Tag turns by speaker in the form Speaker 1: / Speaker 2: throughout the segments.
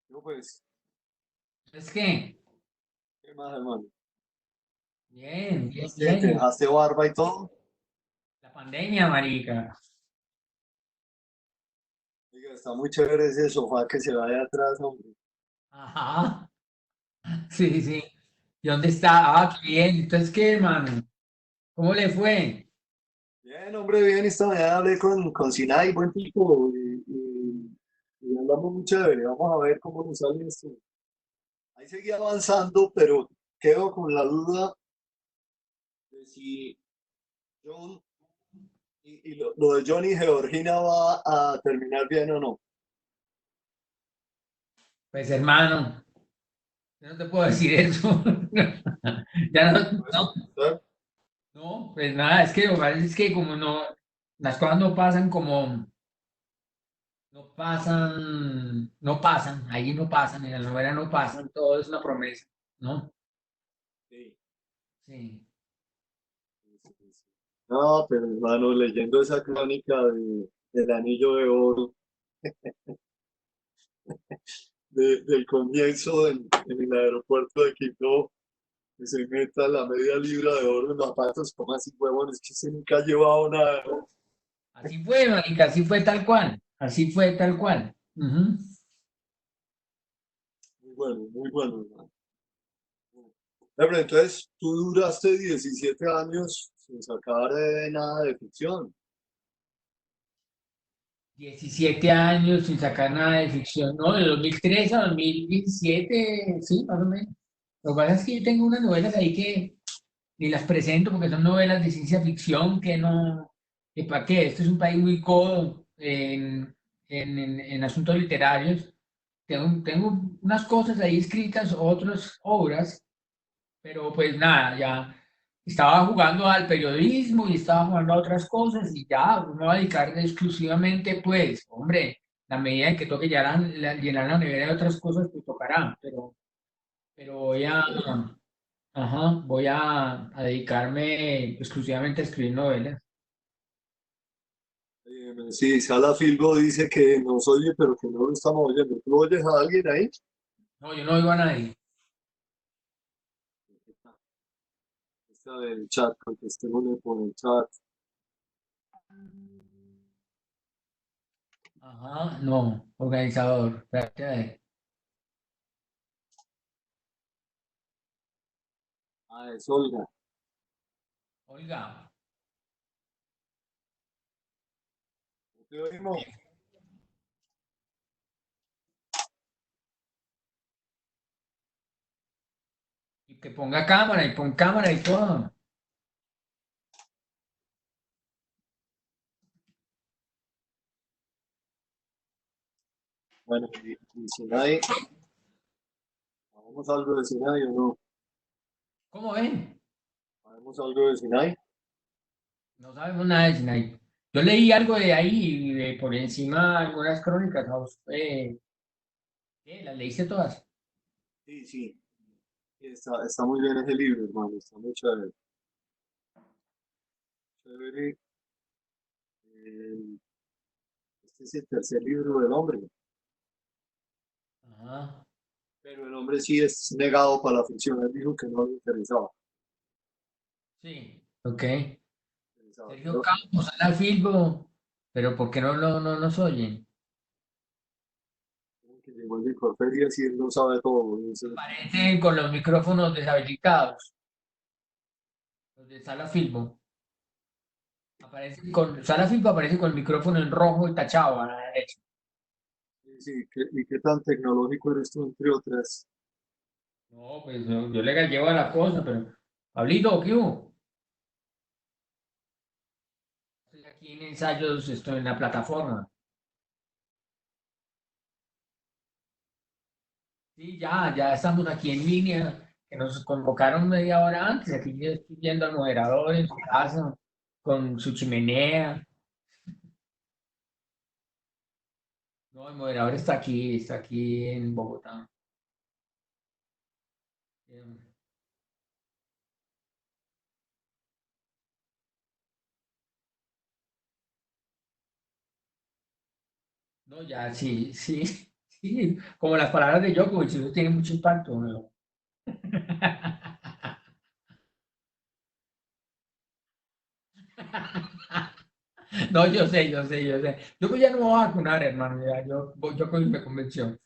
Speaker 1: Yo pues,
Speaker 2: ¿Es qué?
Speaker 1: ¿qué más, hermano?
Speaker 2: Bien, bien,
Speaker 1: ¿Te
Speaker 2: bien.
Speaker 1: dejaste barba y todo?
Speaker 2: La pandemia, marica.
Speaker 1: Oiga, está muy chévere ese sofá que se va de atrás, hombre.
Speaker 2: Ajá. Sí, sí. ¿Y dónde está? Ah, qué bien. Entonces, ¿qué, hermano? ¿Cómo le fue?
Speaker 1: Bien, hombre, bien. Esta mañana hablé con Sinai, buen tipo, y hablamos muy chévere. Vamos a ver cómo nos sale esto. Ahí seguía avanzando, pero quedo con la duda de si John y lo de John y Georgina va a terminar bien o no.
Speaker 2: Pues, hermano, yo no te puedo decir eso. Ya no,
Speaker 1: ¿Me puedes
Speaker 2: no,
Speaker 1: comentar?
Speaker 2: no, pues nada, es que lo que pasa es que como no, las cosas no pasan como, no pasan, ahí no pasan, en la novela no pasan, todo es una promesa, ¿no?
Speaker 1: Sí.
Speaker 2: Sí.
Speaker 1: Sí, sí, sí. No, pero hermano, leyendo esa crónica del Anillo de Oro, del comienzo en el aeropuerto de Quito, que se meta la media libra de oro en los zapatos, como así, huevón, es que se nunca ha llevado nada.
Speaker 2: Así fue, marica, así fue tal cual, así fue tal cual. Ujú.
Speaker 1: Muy bueno, hermano. Pero entonces, tú duraste 17 años sin sacar nada de ficción.
Speaker 2: 17 años sin sacar nada de ficción, ¿no? De 2003 a 2017, sí, más o menos. Lo que pasa es que yo tengo unas novelas ahí que ni las presento porque son novelas de ciencia ficción que no, que para qué, esto es un país muy codo en asuntos literarios. Tengo unas cosas ahí escritas, otras obras, pero pues nada, ya estaba jugando al periodismo y estaba jugando a otras cosas y ya, me voy a dedicar exclusivamente, pues, hombre, la medida en que toque llenar la nevera de otras cosas, pues tocará, pero voy a, ajá, a dedicarme exclusivamente a escribir novelas.
Speaker 1: Sí, Sala Filbo dice que nos oye, pero que no lo estamos oyendo. ¿Tú oyes a alguien ahí?
Speaker 2: No, yo no oigo a nadie.
Speaker 1: Está del chat, contestémosle por el chat.
Speaker 2: Ajá, no, organizador, espérate a ver.
Speaker 1: Ah, es Olga.
Speaker 2: Olga,
Speaker 1: ¿Te oímos?
Speaker 2: y que ponga cámara y pon cámara y todo.
Speaker 1: Bueno, y Sinai, ¿hagamos algo de Sinai o no?
Speaker 2: ¿Cómo ven?
Speaker 1: ¿Hagamos algo de Sinai?
Speaker 2: No sabemos nada de Sinai. Yo leí algo de ahí, por encima algunas crónicas, ¿no? ¿Qué? ¿Las leíste todas?
Speaker 1: Sí, sí. Está muy bien ese libro, hermano. Está muy chévere. Chévere. Eh, este es el tercer libro del hombre.
Speaker 2: Ajá,
Speaker 1: Pero el hombre sí es negado para la ficción. Él dijo que no le interesaba.
Speaker 2: sí. Ok. Sergio
Speaker 1: Pero,
Speaker 2: Campos, Ana Filbo, pero ¿por qué no nos oyen?
Speaker 1: que llegó el licor feliz y él no sabe todo.
Speaker 2: Aparecen con los micrófonos deshabilitados, los de Sala Filbo. Sala Filbo aparece con el micrófono en rojo y tachado a la derecha.
Speaker 1: Sí, sí, ¿y qué tan tecnológico eres tú, entre otras?
Speaker 2: No, pues yo le gallego a la cosa, pero Pablito, ¿qué hubo? Estoy aquí en ensayos, estoy en la plataforma. Sí, ya estamos aquí en línea, que nos convocaron media hora antes. Aquí yo estoy viendo al moderador en su casa, con su chimenea. No, el moderador está aquí en Bogotá. Em, No, ya, sí, sí, sí. Como las palabras de Djokovic, eso tiene mucho impacto, ¿no? No, yo sé, yo sé, yo sé. Yo pues ya no me voy a vacunar, hermano. Ya, yo me convenció.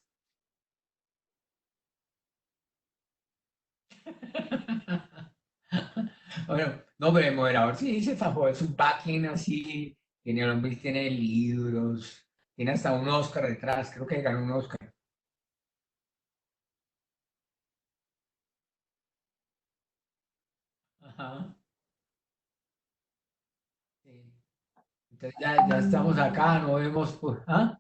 Speaker 2: Bueno, no, pero el moderador sí se fajó, es un backing así, tiene, el hombre tiene libros, tiene hasta un Oscar detrás, creo que ganó un Oscar. Ajá, sí. Entonces ya estamos acá, no vemos, ¿ah?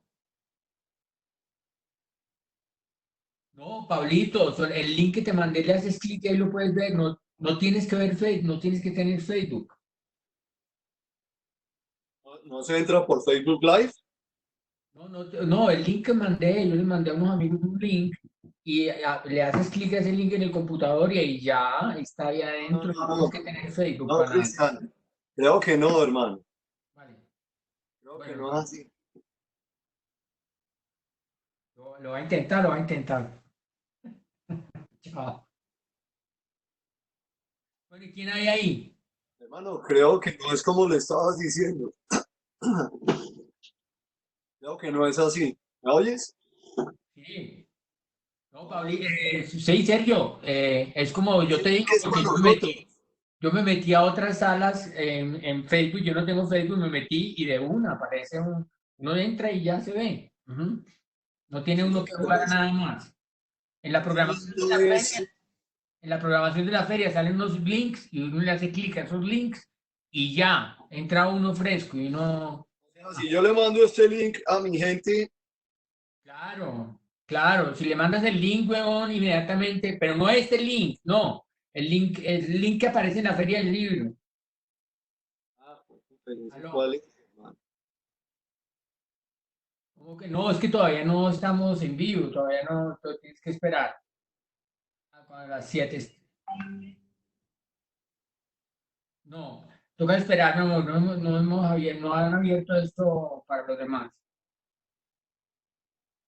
Speaker 2: No, Pablito, el link que te mandé le haces clic y ahí lo puedes ver, no, no tienes que ver Facebook, no tienes que tener Facebook.
Speaker 1: No, no se entra por Facebook Live.
Speaker 2: No, no, no, el link que mandé, yo les mandé a unos amigos un link y le haces clic a ese link en el computador y ahí ya está ahí
Speaker 1: No, no,
Speaker 2: adentro, no
Speaker 1: no,
Speaker 2: tienes
Speaker 1: no.
Speaker 2: que tener Facebook
Speaker 1: No,
Speaker 2: para nada.
Speaker 1: Cristian. Creo que no, hermano.
Speaker 2: Vale,
Speaker 1: Creo que
Speaker 2: bueno,
Speaker 1: no es así.
Speaker 2: lo va a intentar, lo va a intentar. Chao. Bueno, ¿y quién hay ahí?
Speaker 1: Hermano, creo que no es como le estabas diciendo. Creo que no es así. ¿Me oyes?
Speaker 2: Sí. No,
Speaker 1: No,
Speaker 2: Pablo, sí, Sergio, es como yo
Speaker 1: el
Speaker 2: te
Speaker 1: link
Speaker 2: digo,
Speaker 1: es
Speaker 2: porque
Speaker 1: para nosotros.
Speaker 2: yo me metí a otras salas en Facebook, yo no tengo Facebook, me metí y de una aparece uno entra y ya se ve. Ujú. No tiene
Speaker 1: Sí,
Speaker 2: uno que jugar a nada más. En la
Speaker 1: ese
Speaker 2: programación
Speaker 1: link
Speaker 2: de
Speaker 1: no
Speaker 2: la
Speaker 1: es.
Speaker 2: feria, en la programación de la feria salen unos links y uno le hace clic a esos links y ya, entra uno fresco y uno,
Speaker 1: O sea, si yo le mando este link a mi gente,
Speaker 2: claro, claro, si le mandas el link, huevón, inmediatamente, pero no este link, no, el link que aparece en la feria del libro.
Speaker 1: ah, pues, pero ese
Speaker 2: Aló,
Speaker 1: cuál es, hermano.
Speaker 2: ¿cómo que no? Es que todavía no estamos en vivo, todavía no, tienes que esperar a las 7. No, toca esperar, mi amor, no han abierto esto para los demás.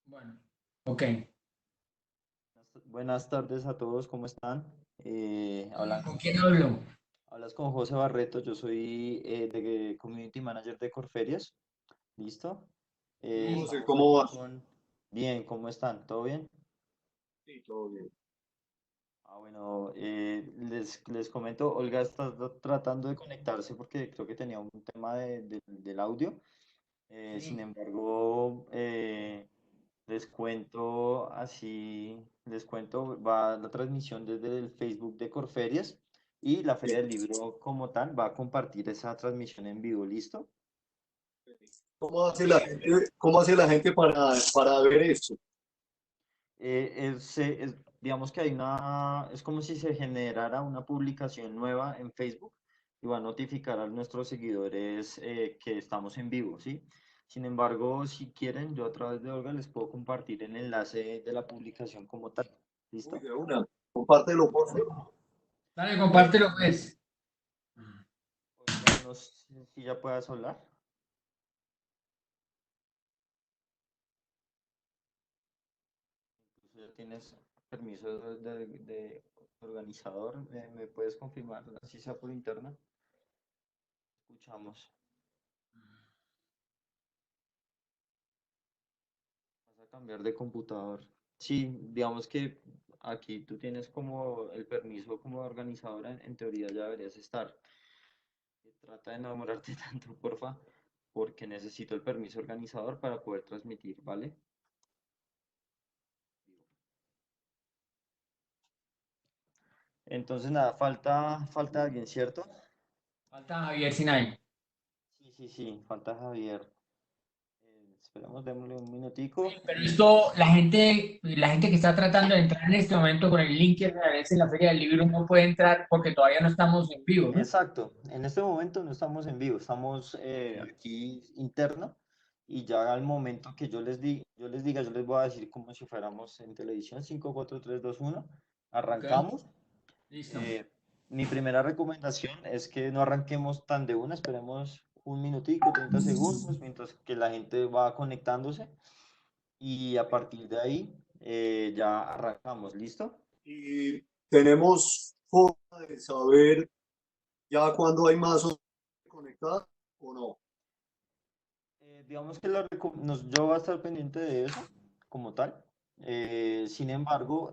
Speaker 2: Bueno, ok.
Speaker 3: Buenas tardes a todos, ¿cómo están?
Speaker 2: ¿Con quién hablo?
Speaker 3: Hablas con José Barreto, yo soy de Community Manager de Corferias, ¿listo?
Speaker 2: Sí,
Speaker 1: José,
Speaker 3: Estamos
Speaker 1: ¿cómo
Speaker 3: aquí
Speaker 1: vas?
Speaker 3: con... Bien, ¿cómo están? ¿Todo bien?
Speaker 1: Sí, todo bien.
Speaker 3: Bueno, les comento, Olga está tratando de conectarse porque creo que tenía un tema del audio. Sin
Speaker 2: sí.
Speaker 3: embargo, les cuento, va la transmisión desde el Facebook de Corferias y la Feria del Libro como tal va a compartir esa transmisión en vivo, ¿listo?
Speaker 2: Ok.
Speaker 1: Cómo hace la gente para ver esto?
Speaker 3: Digamos que es como si se generara una publicación nueva en Facebook y va a notificar a nuestros seguidores que estamos en vivo, ¿sí? Sin embargo, si quieren, yo a través de Olga les puedo compartir el enlace de la publicación como tal,
Speaker 1: Uy,
Speaker 3: ¿listo?
Speaker 1: de una. Compártelo, por favor.
Speaker 2: Dale,
Speaker 3: Eh,
Speaker 2: compártelo, pues.
Speaker 3: Olga, no sé si ya puedas hablar. Incluso ya tienes permiso de organizador. ¿Me puedes confirmar si sea por interna? Escuchamos. Vas a cambiar de computador. Sí, digamos que aquí tú tienes como el permiso como organizadora, en teoría ya deberías estar. Trata de no demorarte tanto, porfa, porque necesito el permiso organizador para poder transmitir, ¿vale? Entonces, nada, falta alguien, ¿cierto?
Speaker 2: Falta Javier Sinay.
Speaker 3: Sí, sí, sí, falta Javier. Esperamos, démosle un minutico
Speaker 2: Pero
Speaker 3: y
Speaker 2: esto, la gente que está tratando de entrar en este momento con el link que aparece en la Feria del Libro no puede entrar porque todavía no estamos en vivo, ¿no?
Speaker 3: exacto, en este momento no estamos en vivo, estamos aquí interno y ya al momento que yo les diga, yo les voy a decir como si fuéramos en televisión, 5 4 3 2 1
Speaker 2: Ok,
Speaker 3: arrancamos.
Speaker 2: listo.
Speaker 3: Eh, Mi primera recomendación es que no arranquemos tan de una, esperemos un minutico, 30 segundos, mientras que la gente va conectándose y a partir de ahí ya arrancamos, ¿listo?
Speaker 1: Y tenemos forma de saber ya cuando hay más conectadas o no.
Speaker 3: Digamos que yo voy a estar pendiente de eso como tal. Sin embargo,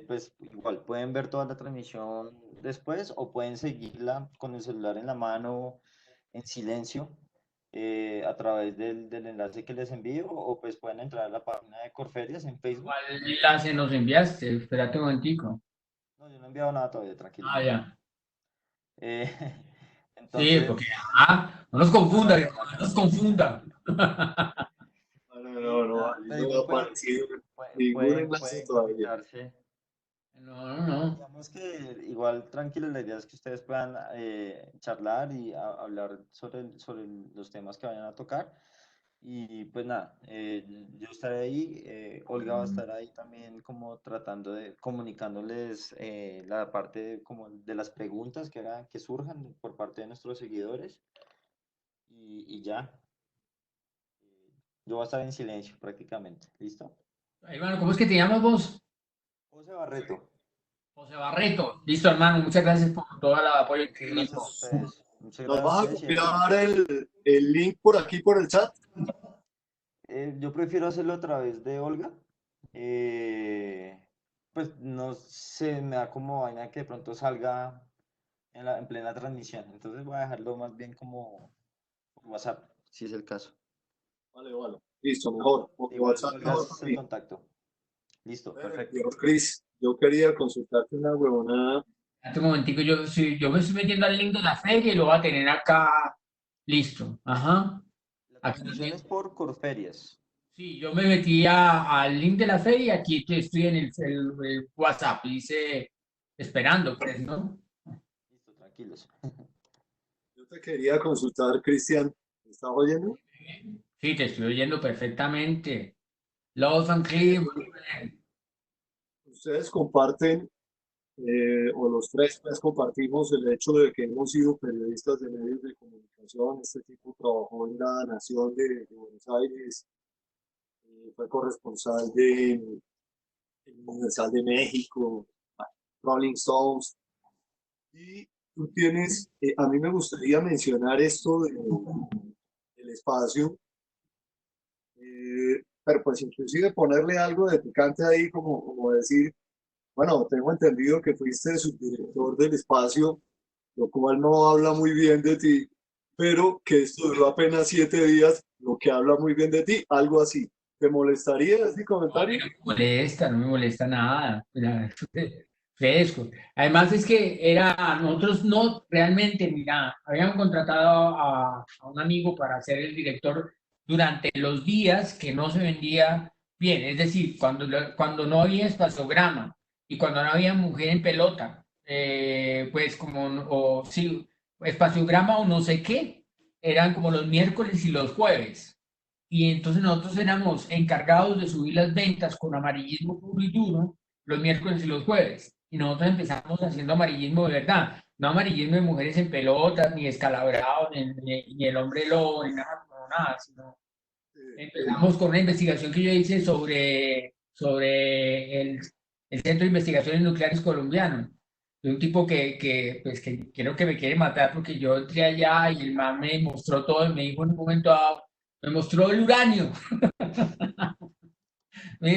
Speaker 3: pues igual pueden ver toda la transmisión después o pueden seguirla con el celular en la mano en silencio a través del enlace que les envío o pues pueden entrar a la página de Corferias en Facebook.
Speaker 2: ¿Cuál enlace nos enviaste? Espérate un momentico.
Speaker 3: No, yo no he enviado nada todavía, tranquilo.
Speaker 2: Ah, ya.
Speaker 3: Eh,
Speaker 2: Sí, porque,
Speaker 3: entonces,
Speaker 2: no nos confunda, viejo, no nos confunda.
Speaker 1: No, no,
Speaker 3: sí,
Speaker 1: no, no,
Speaker 3: nada,
Speaker 1: ahí
Speaker 3: pero
Speaker 1: no me ha
Speaker 3: igual
Speaker 1: aparecido ningún enlace
Speaker 3: pueden
Speaker 1: todavía.
Speaker 3: conectarse.
Speaker 2: No, no, no.
Speaker 3: Digamos que igual tranquilos, la idea es que ustedes puedan charlar y hablar sobre los temas que vayan a tocar. Y pues nada, yo estaré ahí, Olga va a estar ahí también como tratando de comunicándoles la parte como de las preguntas que surjan por parte de nuestros seguidores. Y ya, yo voy a estar en silencio prácticamente, ¿listo?
Speaker 2: Hermano, ¿cómo es que te llamas vos?
Speaker 3: José Barreto,
Speaker 2: José Barreto. Listo, hermano, muchas gracias por todo el apoyo que
Speaker 3: muchas
Speaker 2: me
Speaker 3: gracias a
Speaker 2: hizo.
Speaker 3: ustedes, muchas
Speaker 1: ¿Nos
Speaker 3: gracias a
Speaker 1: vas a
Speaker 3: ustedes y éxito.
Speaker 1: copiar el link por aquí, por el chat?
Speaker 3: Yo prefiero hacerlo a través de Olga. Pues no sé, me da como vaina que de pronto salga en plena transmisión. Entonces voy a dejarlo más bien como por WhatsApp, si es el caso.
Speaker 1: Vale, vale. Listo, mejor. Por
Speaker 3: Igual
Speaker 1: WhatsApp
Speaker 3: Olga
Speaker 1: mejor para
Speaker 3: es el
Speaker 1: mí.
Speaker 3: contacto. Listo, perfecto.
Speaker 1: Señor Chris, yo quería consultarte una huevonada.
Speaker 2: Espérate un momentico, yo me estoy metiendo al link de la feria y lo voy a tener acá listo. Ajá.
Speaker 3: La
Speaker 2: Aquí
Speaker 3: transmisión es por Corferias.
Speaker 2: sí, yo me metí al link de la feria y aquí estoy en el WhatsApp. Dice esperando, pues, ¿no?
Speaker 3: Listo, tranquilos.
Speaker 1: Yo te quería consultar, Cristian. ¿Me estás oyendo?
Speaker 2: Sí, te estoy oyendo perfectamente. Love and Clear, muy bien.
Speaker 1: Ustedes comparten, o los tres pues compartimos el hecho de que hemos sido periodistas de medios de comunicación. Este tipo trabajó en La Nación de Buenos Aires, fue corresponsal de Universal de México, Rolling Stones. Y tú tienes, a mí me gustaría mencionar esto del espacio, pero pues inclusive ponerle algo de picante ahí, como decir, bueno, tengo entendido que fuiste subdirector del espacio, lo cual no habla muy bien de ti, pero que esto duró apenas 7 días, lo que habla muy bien de ti, algo así. ¿Te molestaría ese
Speaker 2: No, a mí
Speaker 1: comentario?
Speaker 2: no me molesta nada. Mira, fresco. Además es que era, nosotros no realmente, mira, habíamos contratado a un amigo para ser el director durante los días que no se vendía bien, es decir, cuando no había espaciograma y cuando no había mujer en pelota, pues como, o sí, espaciograma o no sé qué, eran como los miércoles y los jueves. Y entonces nosotros éramos encargados de subir las ventas con amarillismo puro y duro los miércoles y los jueves. Y nosotros empezamos haciendo amarillismo de verdad, no amarillismo de mujeres en pelotas, ni escalabrados, ni el hombre lobo, ni nada, no, nada, sino empezamos con una investigación que yo hice sobre el Centro de Investigaciones Nucleares Colombiano, de un tipo pues, que creo que me quiere matar porque yo entré allá y el man me mostró todo y me dijo en un momento dado, me mostró el uranio. Y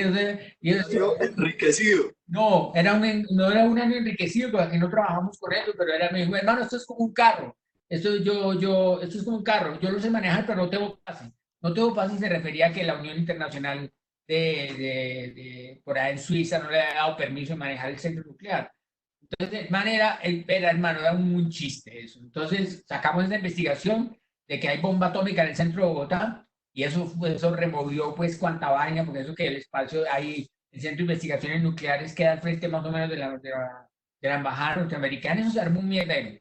Speaker 2: yo,
Speaker 1: Enriquecido.
Speaker 2: no, no era un uranio enriquecido, porque aquí no trabajamos con eso, pero era, me dijo, hermano, esto es como un carro. Esto es como un carro. Yo lo sé manejar, pero no tengo pase. No tengo pase se refería a que la Unión Internacional por ahí en Suiza no le ha dado permiso de manejar el centro nuclear. Entonces, de manera, hermano, era un chiste eso. Entonces, sacamos esa investigación de que hay bomba atómica en el centro de Bogotá y eso removió pues cuanta vaina, porque eso que el espacio ahí, el Centro de Investigaciones Nucleares queda al frente más o menos de la embajada norteamericana, eso se armó un mierdero.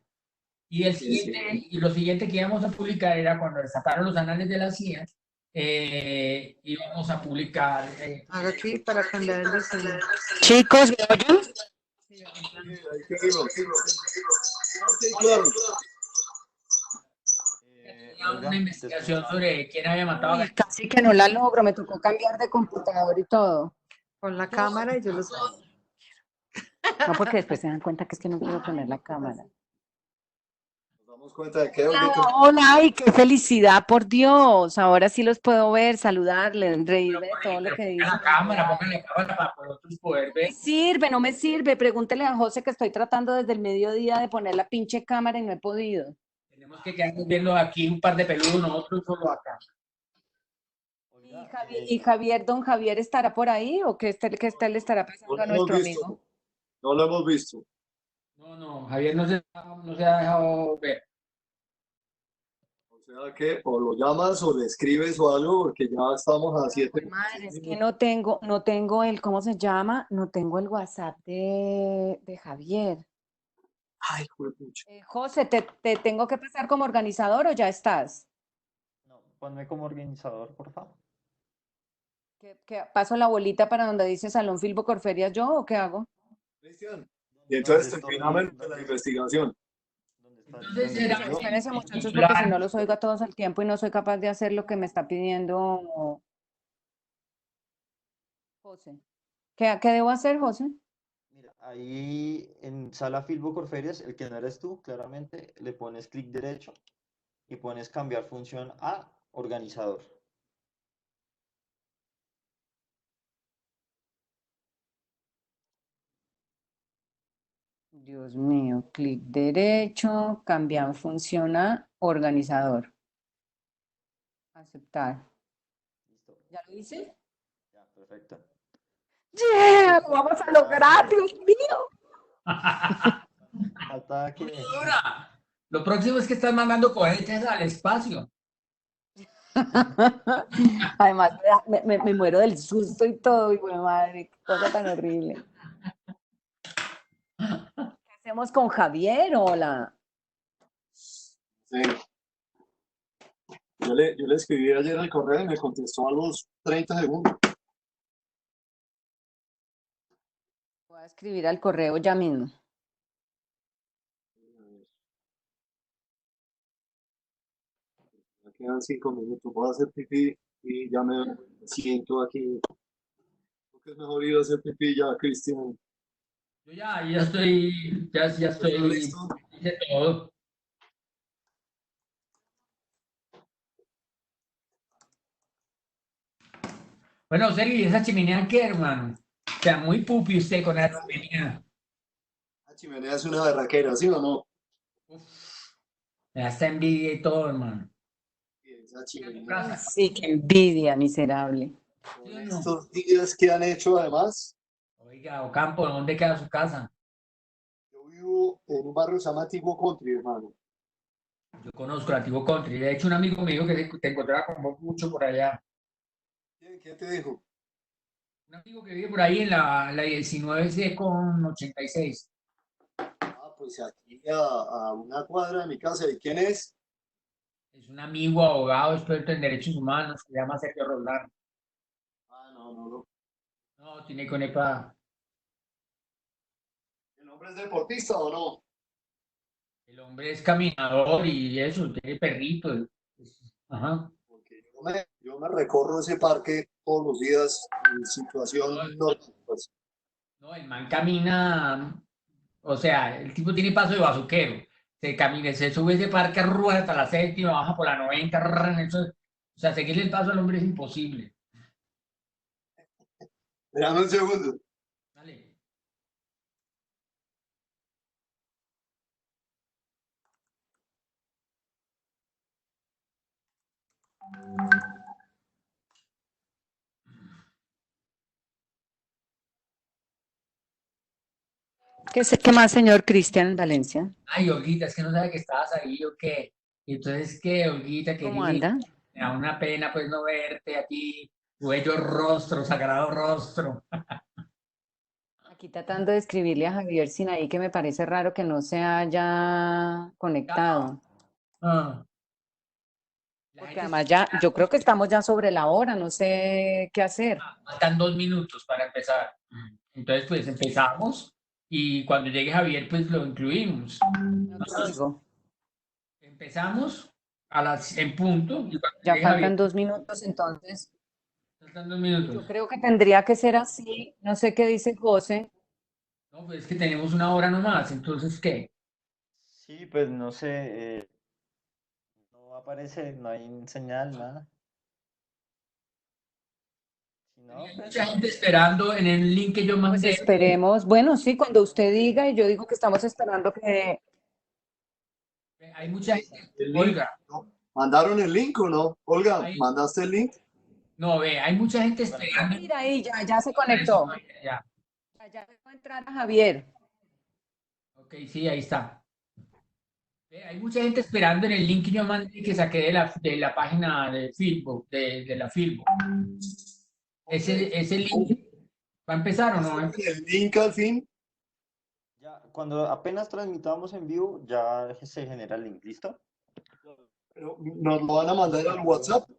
Speaker 1: Sí, sí.
Speaker 2: Y lo siguiente que íbamos a publicar era cuando sacaron los anales de la CIA, íbamos a publicar.
Speaker 4: Haga aquí para cambiar el diseño. Chicos, ¿me oyen?
Speaker 1: Ahí quedó. Ok, claro.
Speaker 2: tenía
Speaker 3: Olga,
Speaker 2: una
Speaker 3: te
Speaker 2: investigación
Speaker 3: escuchamos.
Speaker 2: sobre quién había matado a
Speaker 4: Uy,
Speaker 2: Galileo.
Speaker 4: casi que no la logro, me tocó cambiar de computador y todo.
Speaker 5: Con la cámara y yo los...
Speaker 4: No, porque después se dan cuenta que es que no quiero poner la cámara.
Speaker 1: Nos damos cuenta de que,
Speaker 4: Hola,
Speaker 1: Olguita,
Speaker 4: hola, ay, qué felicidad, por Dios. Ahora sí los puedo ver, saludarles, reírme de todo lo
Speaker 2: Pero
Speaker 4: que
Speaker 2: pongan
Speaker 4: dicen.
Speaker 2: la cámara, pongan la cámara para nosotros poder
Speaker 4: No
Speaker 2: ver.
Speaker 4: me sirve, no me sirve. Pregúntele a José que estoy tratando desde el mediodía de poner la pinche cámara y no he podido.
Speaker 2: Tenemos que quedarnos viendo aquí un par de peludos, nosotros solo acá.
Speaker 4: ¿Y
Speaker 3: Olga,
Speaker 4: Javier, don Javier estará por ahí o qué le estará
Speaker 1: no
Speaker 4: pasando
Speaker 1: lo
Speaker 4: a
Speaker 1: hemos
Speaker 4: nuestro
Speaker 1: visto,
Speaker 4: amigo?
Speaker 1: no lo hemos visto.
Speaker 2: No, Javier no se ha dejado ver.
Speaker 1: O sea que o lo llamas o le escribes o algo, porque ya estamos a
Speaker 4: Ay,
Speaker 1: 7
Speaker 4: jue madre, es que
Speaker 1: minutos.
Speaker 4: no tengo el, ¿cómo se llama? No tengo el WhatsApp de Javier.
Speaker 1: Ay, juepucha.
Speaker 4: José, ¿te tengo que pasar como organizador o ya estás?
Speaker 3: no, ponme como organizador, por favor.
Speaker 4: ¿Que paso la bolita para donde dice Salón Filbo Corferias yo o qué hago?
Speaker 1: Cristian, y
Speaker 3: ¿Dónde
Speaker 1: entonces
Speaker 3: estoy?
Speaker 1: terminamos la
Speaker 3: ¿Dónde,
Speaker 1: investigación.
Speaker 2: Entonces
Speaker 3: dónde
Speaker 2: era
Speaker 3: estoy
Speaker 4: Sí,
Speaker 3: yo?
Speaker 4: espérense muchachos porque
Speaker 2: titular.
Speaker 4: si no los oigo a todos al tiempo y no soy capaz de hacer lo que me está pidiendo José. ¿Qué debo hacer, José?
Speaker 3: Mira, ahí en Sala Filbo Corferias, el que no eres tú, claramente, le pones clic derecho y pones cambiar función a organizador.
Speaker 4: Dios mío, clic derecho, cambiar función a organizador. Aceptar.
Speaker 3: Listo.
Speaker 4: ¿Ya lo hice?
Speaker 3: Ya, perfecto.
Speaker 4: ¡Yeah! ¡Lo vamos a lograr, Dios mío!
Speaker 3: Falta que...
Speaker 2: Ahora, lo próximo es que estás mandando cohetes al espacio.
Speaker 4: Además, me muero del susto y todo, y bueno, madre, qué cosa tan horrible. ¿Qué hacemos con Javier? Hola.
Speaker 1: Sí. Yo le escribí ayer al correo y me contestó a los 30 segundos.
Speaker 4: Voy a escribir al correo ya mismo.
Speaker 1: Me quedan 5 minutos. Voy a hacer pipí y ya me siento aquí. Creo que es mejor ir a hacer pipí ya, Cristian.
Speaker 2: Yo ya estoy, ya
Speaker 1: ¿Estás
Speaker 2: estoy,
Speaker 1: listo?
Speaker 2: hice todo. Bueno, Celi, ¿esa chimenea qué, hermano? O sea, muy pupi usted con la chimenea.
Speaker 1: La chimenea es una berraquera, ¿sí o no?
Speaker 2: Uf, me da esta envidia y todo, hermano.
Speaker 1: Y esa
Speaker 2: Su
Speaker 1: chimenea.
Speaker 4: Ay,
Speaker 2: casa,
Speaker 4: sí, qué envidia, miserable.
Speaker 2: ¿sí
Speaker 1: Con
Speaker 2: o no?
Speaker 1: estos días que han hecho, además,
Speaker 2: Oiga, Ocampo, ¿dónde queda su casa?
Speaker 1: yo vivo en un barrio que se llama Antiguo Country, hermano.
Speaker 2: Yo conozco el antiguo country. De hecho, un amigo me dijo que te encontraba con vos mucho por allá.
Speaker 1: ¿Quién te dijo?
Speaker 2: Un amigo que vive por ahí en la 19C con 86.
Speaker 1: Ah, pues aquí a una cuadra de mi casa. ¿Y quién es?
Speaker 2: Es un amigo abogado experto en derechos humanos, se llama Sergio Roldán.
Speaker 1: Ah, no.
Speaker 2: No, tiene conepa.
Speaker 1: ¿El hombre es deportista o no?
Speaker 2: El hombre es caminador y eso, tiene perrito. Ajá.
Speaker 1: Porque yo me recorro ese parque todos los días en situación normal. Pues.
Speaker 2: No, el man camina, o sea, el tipo tiene paso de bazuquero. Se camina, se sube ese parque rueda hasta la séptima, baja por la 90, eso, o sea, seguirle el paso al hombre es imposible.
Speaker 1: Dame un segundo.
Speaker 2: Dale.
Speaker 4: ¿Qué más, señor Cristian Valencia?
Speaker 2: Ay, Olguita, es que no sabe que estabas ahí o qué. Y entonces, ¿qué, Olguita,
Speaker 4: ¿Cómo
Speaker 2: querida?
Speaker 4: anda?
Speaker 2: Me da una pena pues no verte aquí, tu bello rostro, sagrado rostro.
Speaker 4: Aquí tratando de escribirle a Javier Sinaí que me parece raro que no se haya conectado.
Speaker 2: Ah. La
Speaker 4: Porque
Speaker 2: gente
Speaker 4: además
Speaker 2: está
Speaker 4: ya, yo
Speaker 2: esperando,
Speaker 4: creo que estamos ya sobre la hora, no sé qué hacer.
Speaker 2: faltan 2 minutos para empezar. Entonces, pues empezamos y cuando llegue Javier, pues lo incluimos.
Speaker 4: No te oigo.
Speaker 2: Empezamos en punto. Y cuando
Speaker 4: Ya
Speaker 2: llegue Javier,
Speaker 4: faltan 2 minutos, entonces
Speaker 2: faltan dos
Speaker 4: yo
Speaker 2: minutos.
Speaker 4: creo que tendría que ser así. No sé qué dice José.
Speaker 2: No, pues es que tenemos una hora nomás, entonces, ¿qué?
Speaker 3: Sí, pues no sé, no aparece, no hay señal, nada. Si no,
Speaker 2: Hay
Speaker 3: pues
Speaker 2: mucha gente esperando en el link que yo
Speaker 4: Pues
Speaker 2: mandé.
Speaker 4: esperemos. Bueno, sí, cuando usted diga, y yo digo que estamos esperando que...
Speaker 2: Hay mucha gente.
Speaker 1: El link,
Speaker 2: Olga,
Speaker 1: ¿no? ¿Mandaron el link o no? Olga,
Speaker 2: hay,
Speaker 1: ¿mandaste el link?
Speaker 2: no, ve, hay mucha gente
Speaker 3: bueno,
Speaker 4: Ah,
Speaker 2: esperando.
Speaker 4: mira ahí, ya se
Speaker 2: Eso,
Speaker 4: conectó.
Speaker 2: ya.
Speaker 4: Ya dejó entrar a Javier.
Speaker 2: Ok, sí, ahí está. Ve, hay mucha gente esperando en el link que yo mandé que saqué de la página de Facebook, de la Filbo. Ese link va a empezar o no.
Speaker 1: ¿Hicieron el link al fin?
Speaker 3: ya cuando apenas transmitamos en vivo, ya se genera el link, ¿listo?
Speaker 1: Pero nos lo van a mandar al WhatsApp.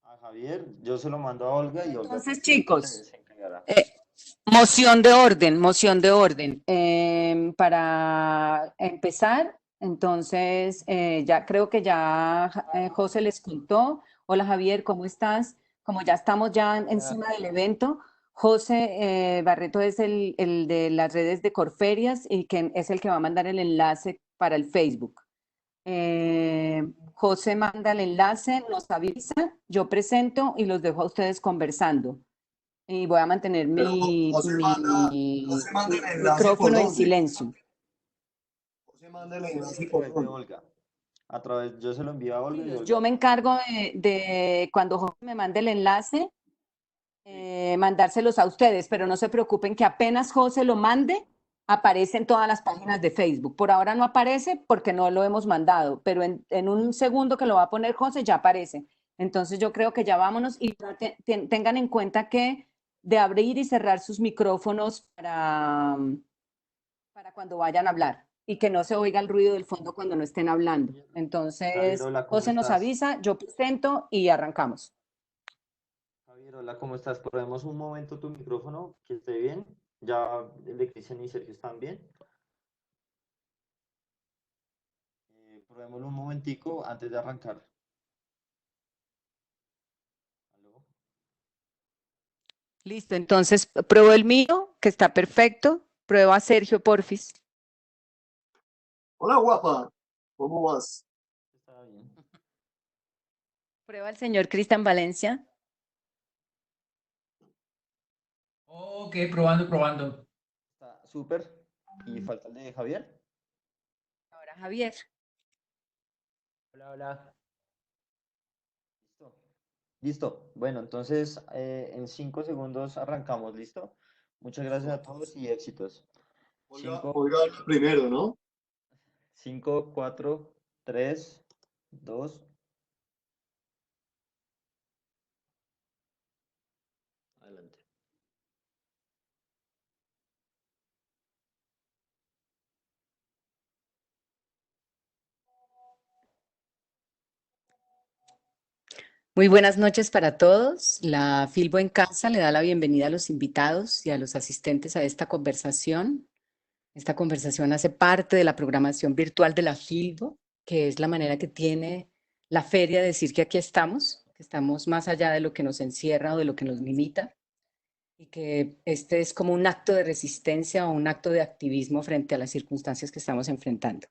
Speaker 3: A Javier, yo se lo mando a Olga y Olga
Speaker 4: Entonces, chicos,
Speaker 3: se encargará.
Speaker 4: moción de orden, moción de orden. Para empezar, entonces, ya creo que ya José les contó. Hola Javier, ¿cómo estás? Como ya estamos ya encima del evento, José Barreto es el de las redes de Corferias y que es el que va a mandar el enlace para el Facebook. José manda el enlace, nos avisa, yo presento y los dejo a ustedes conversando. Y voy a mantener
Speaker 1: Pero José manda el enlace por
Speaker 4: micrófono en
Speaker 1: dónde?
Speaker 4: silencio.
Speaker 1: José manda el enlace
Speaker 3: A
Speaker 1: por
Speaker 3: través de
Speaker 1: dónde.
Speaker 3: Olga. A través, yo se lo envío a Olga y Olga.
Speaker 4: Yo me encargo de cuando José me mande el enlace, mandárselos a ustedes, pero no se preocupen que apenas José lo mande, aparece en todas las páginas de Facebook. Por ahora no aparece porque no lo hemos mandado, pero en un segundo que lo va a poner José ya aparece. Entonces yo creo que ya vámonos y tengan en cuenta que de abrir y cerrar sus micrófonos para cuando vayan a hablar y que no se oiga el ruido del fondo cuando no estén hablando.
Speaker 3: Javier,
Speaker 4: Entonces,
Speaker 3: hola, ¿cómo
Speaker 4: José nos
Speaker 3: estás?
Speaker 4: avisa, yo presento y arrancamos.
Speaker 3: Javier, hola, ¿cómo estás? Probemos un momento tu micrófono, que esté bien. Ya el de Cristian y Sergio están bien. Probémoslo un momentico antes de arrancar. ¿Aló?
Speaker 4: Listo, entonces pruebo el mío, que está perfecto. Prueba a Sergio Porfis.
Speaker 1: Hola, guapa. ¿Cómo vas?
Speaker 3: Está bien.
Speaker 4: Prueba al señor Cristian Valencia.
Speaker 2: Ok, probando, probando.
Speaker 3: Está súper. ¿Y falta el de Javier?
Speaker 4: Ahora Javier.
Speaker 3: Hola, hola. Listo. Listo. Bueno, entonces en 5 segundos arrancamos, ¿listo? Muchas gracias a todos y éxitos.
Speaker 1: Olga,
Speaker 3: 5,
Speaker 1: Olga habla primero, ¿no?
Speaker 3: 5, 4, 3, 2. Adelante.
Speaker 4: Muy buenas noches para todos. La Filbo en Casa le da la bienvenida a los invitados y a los asistentes a esta conversación. Esta conversación hace parte de la programación virtual de la Filbo, que es la manera que tiene la feria de decir que estamos más allá de lo que nos encierra o de lo que nos limita, y que este es como un acto de resistencia o un acto de activismo frente a las circunstancias que estamos enfrentando.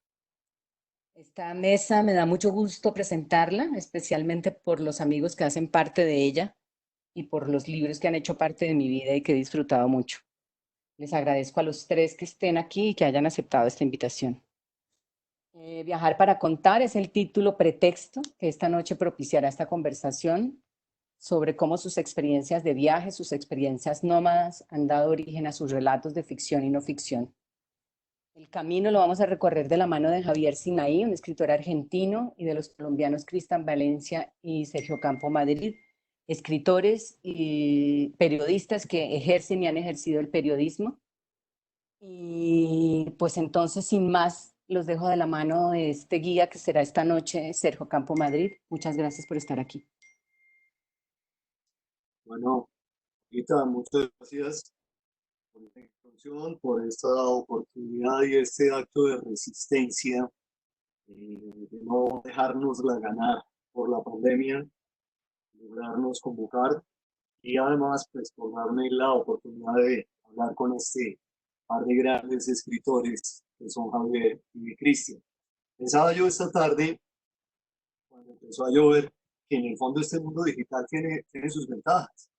Speaker 4: Esta mesa me da mucho gusto presentarla, especialmente por los amigos que hacen parte de ella y por los libros que han hecho parte de mi vida y que he disfrutado mucho. Les agradezco a los tres que estén aquí y que hayan aceptado esta invitación. Viajar para contar es el título pretexto que esta noche propiciará esta conversación sobre cómo sus experiencias de viaje, sus experiencias nómadas han dado origen a sus relatos de ficción y no ficción. El camino lo vamos a recorrer de la mano de Javier Sinaí, un escritor argentino, y de los colombianos Cristian Valencia y Sergio Campo Madrid, escritores y periodistas que ejercen y han ejercido el periodismo. Y pues entonces, sin más, los dejo de la mano de este guía que será esta noche, Sergio Campo Madrid. Muchas gracias por estar aquí.
Speaker 1: Bueno, Rita, muchas gracias por esta introducción, por esta oportunidad y este acto de resistencia de no dejárnosla ganar por la pandemia, lograrnos convocar y además pues por darme la oportunidad de hablar con este par de grandes escritores que son Javier y Cristian. Pensaba yo esta tarde, cuando empezó a llover, que en el fondo este mundo digital tiene sus ventajas,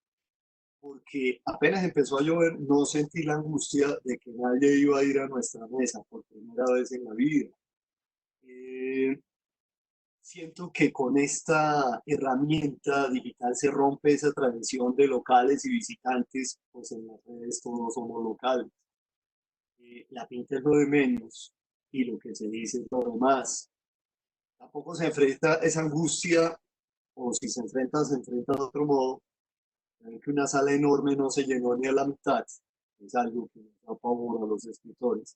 Speaker 1: porque apenas empezó a llover no sentí la angustia de que nadie iba a ir a nuestra mesa por primera vez en la vida. Siento que con esta herramienta digital se rompe esa tradición de locales y visitantes, pues en las redes todos somos locales. La pinta es lo de menos y lo que se dice es lo de más. Tampoco se enfrenta esa angustia, o si se enfrenta de otro modo, que una sala enorme no se llenó ni a la mitad, es algo que nos da pavor a los escritores.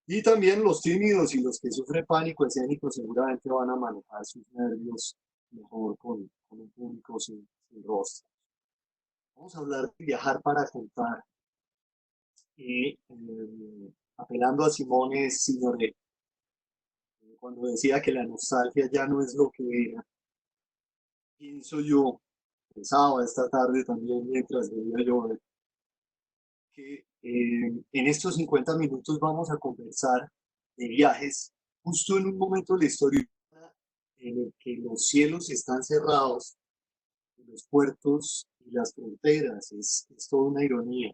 Speaker 1: Y también los tímidos y los que sufren pánico escénico seguramente van a manejar sus nervios mejor con un público sin rostro. Vamos a hablar de viajar para contar y apelando a Simone Signoret, cuando decía que la nostalgia ya no es lo que era, pienso yo, pensaba esta tarde también mientras veía llover, que en estos 50 minutos vamos a conversar de viajes justo en un momento de la historia en el que los cielos están cerrados, los puertos y las fronteras. Es toda una ironía.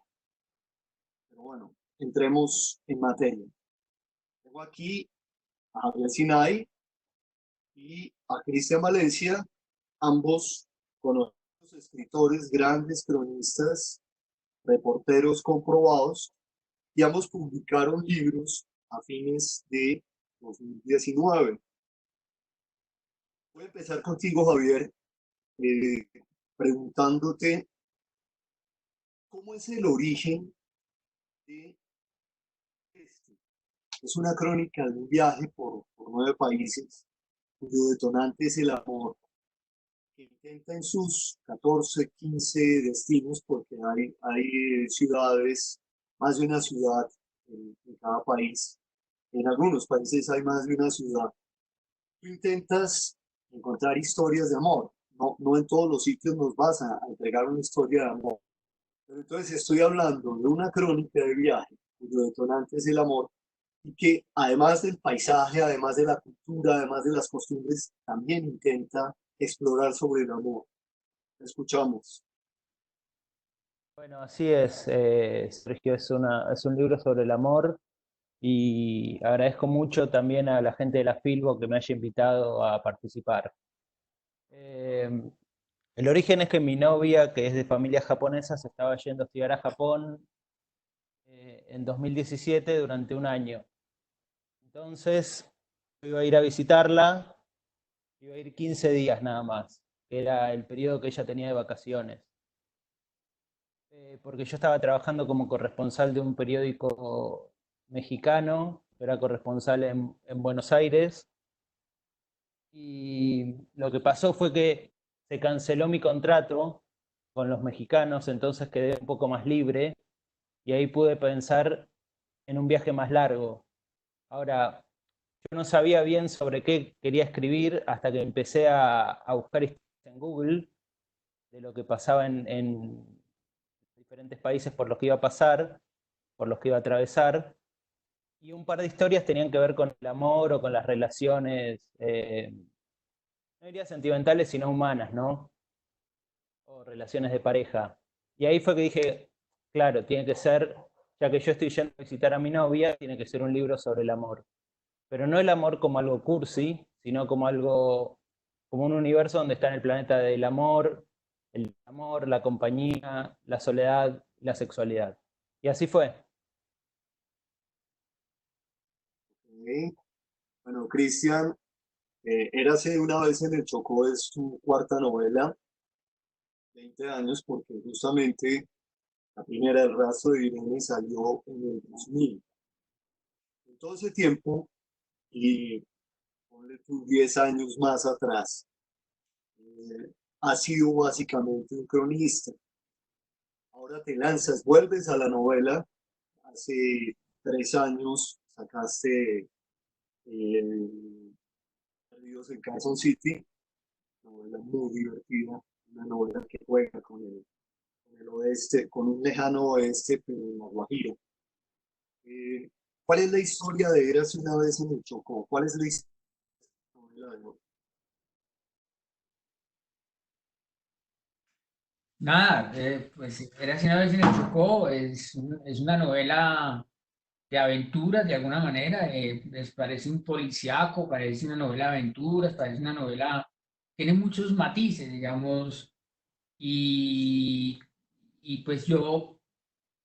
Speaker 1: Pero bueno, entremos en materia. Tengo aquí a Javier Sinay y a Cristian Valencia, ambos conocidos escritores, grandes cronistas, reporteros comprobados, y ambos publicaron libros a fines de 2019. Voy a empezar contigo, Javier, eh, preguntándote cómo es el origen de esto. Es una crónica de un viaje por 9 países, cuyo detonante es el amor, que intenta en sus 14, 15 destinos, porque hay ciudades, más de una ciudad en cada país. En algunos países hay más de una ciudad. Tú intentas encontrar historias de amor. No en todos los sitios nos vas a entregar una historia de amor. Pero entonces estoy hablando de una crónica de viaje, cuyo detonante es el amor, y que además del paisaje, además de la cultura, además de las costumbres, también intenta explorar sobre el amor. Escuchamos.
Speaker 6: Bueno, así es, Sergio, es un libro sobre el amor y agradezco mucho también a la gente de la Filbo que me haya invitado a participar. El origen es que mi novia, que es de familia japonesa, se estaba yendo a estudiar a Japón en 2017 durante un año. Entonces, yo iba a ir a visitarla, iba a ir 15 días nada más, que era el periodo que ella tenía de vacaciones. Porque yo estaba trabajando como corresponsal de un periódico mexicano, era corresponsal en Buenos Aires, y lo que pasó fue que se canceló mi contrato con los mexicanos, entonces quedé un poco más libre y ahí pude pensar en un viaje más largo. Ahora, yo no sabía bien sobre qué quería escribir hasta que empecé a buscar historias en Google de lo que pasaba en diferentes países por los que iba a pasar, por los que iba a atravesar, y un par de historias tenían que ver con el amor o con las relaciones, no diría sentimentales, sino humanas, ¿no? O relaciones de pareja. Y ahí fue que dije, claro, tiene que ser, ya que yo estoy yendo a visitar a mi novia, tiene que ser un libro sobre el amor. Pero no el amor como algo cursi, sino como algo, como un universo donde está en el planeta del el amor, la compañía, la soledad, la sexualidad. Y así fue.
Speaker 1: Okay. Bueno, Cristian, Érase una vez en el Chocó es su cuarta novela, 20 años, porque justamente la primera, El rastro de Irene, salió en el 2000. En todo ese tiempo, y ponle tú 10 años más atrás, ha sido básicamente un cronista. Ahora te lanzas, vuelves a la novela. Hace 3 años sacaste Perdidos en Carson City, novela muy divertida, una novela que juega con el oeste, con un lejano oeste, pero en La Guajira. Eh, ¿Cuál es la historia de Érase una vez en el Chocó? ¿Cuál es la historia de
Speaker 2: Nada, pues era una vez en el Chocó, es una novela de aventuras de alguna manera, parece un policíaco, parece una novela de aventuras, parece una novela, tiene muchos matices, digamos, y, y pues yo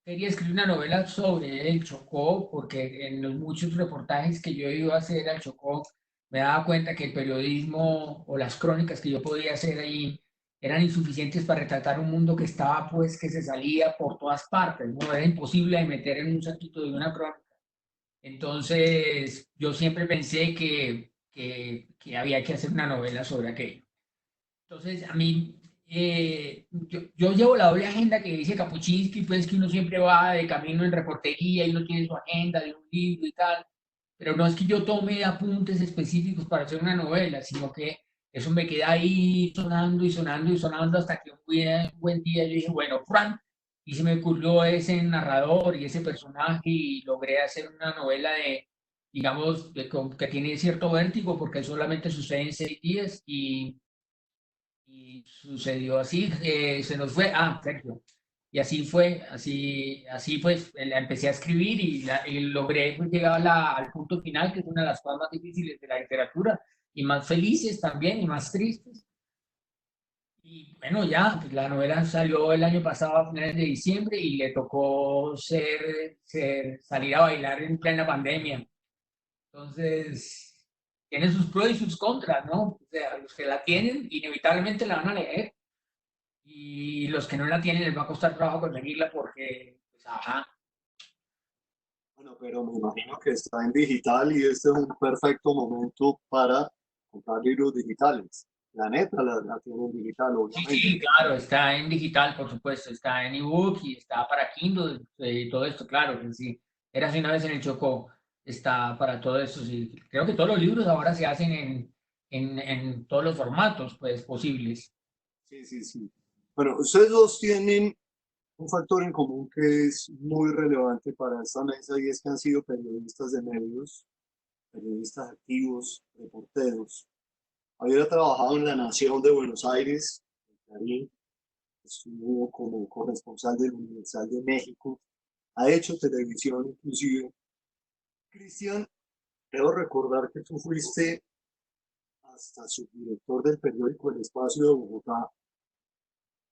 Speaker 2: quería escribir una novela sobre el Chocó, porque en los muchos reportajes que yo iba a hacer al Chocó, me daba cuenta que el periodismo o las crónicas que yo podía hacer ahí eran insuficientes para retratar un mundo que estaba, pues, que se salía por todas partes, ¿no? Era imposible de meter en un saquito de una crónica. Entonces, yo siempre pensé que había que hacer una novela sobre aquello. Entonces, a mí, yo llevo la doble agenda que dice Kapuczynski, pues que uno siempre va de camino en reportería y uno tiene su agenda de un libro y tal, pero no es que yo tome apuntes específicos para hacer una novela, sino que eso me queda ahí sonando y sonando y sonando hasta que un buen día yo dije, bueno, Fran, y se me ocurrió ese narrador y ese personaje y logré hacer una novela de, digamos, que tiene cierto vértigo porque solamente sucede en 6 días y sucedió así, se nos fue, Sergio. Y así fue, así pues la empecé a escribir y logré pues, llegar al punto final, que es una de las cosas más difíciles de la literatura, y más felices también, y más tristes. Y bueno, ya, pues, la novela salió el año pasado a finales de diciembre y le tocó salir a bailar en plena pandemia. Entonces, tiene sus pros y sus contras, ¿no? O sea, los que la tienen inevitablemente la van a leer y los que no la tienen les va a costar trabajo conseguirla porque, pues, ajá.
Speaker 1: Bueno, pero me imagino que está en digital y este es un perfecto momento para comprar libros digitales. La neta la tiene en digital,
Speaker 2: Sí,
Speaker 1: obviamente.
Speaker 2: sí, claro, está en digital, por supuesto, está en ebook y está para Kindle, todo esto, claro, que sí. Era así una vez en el Chocó, está para todo esto, sí. Creo que todos los libros ahora se hacen en todos los formatos, pues, posibles.
Speaker 1: Sí, sí, sí. Bueno, ustedes dos tienen un factor en común que es muy relevante para esta mesa y es que han sido periodistas de medios, periodistas activos, reporteros. Había trabajado en La Nación de Buenos Aires, en Clarín, estuvo como corresponsal del Universal de México, ha hecho televisión inclusive. Cristian, debo recordar que tú fuiste hasta subdirector del periódico El Espacio de Bogotá,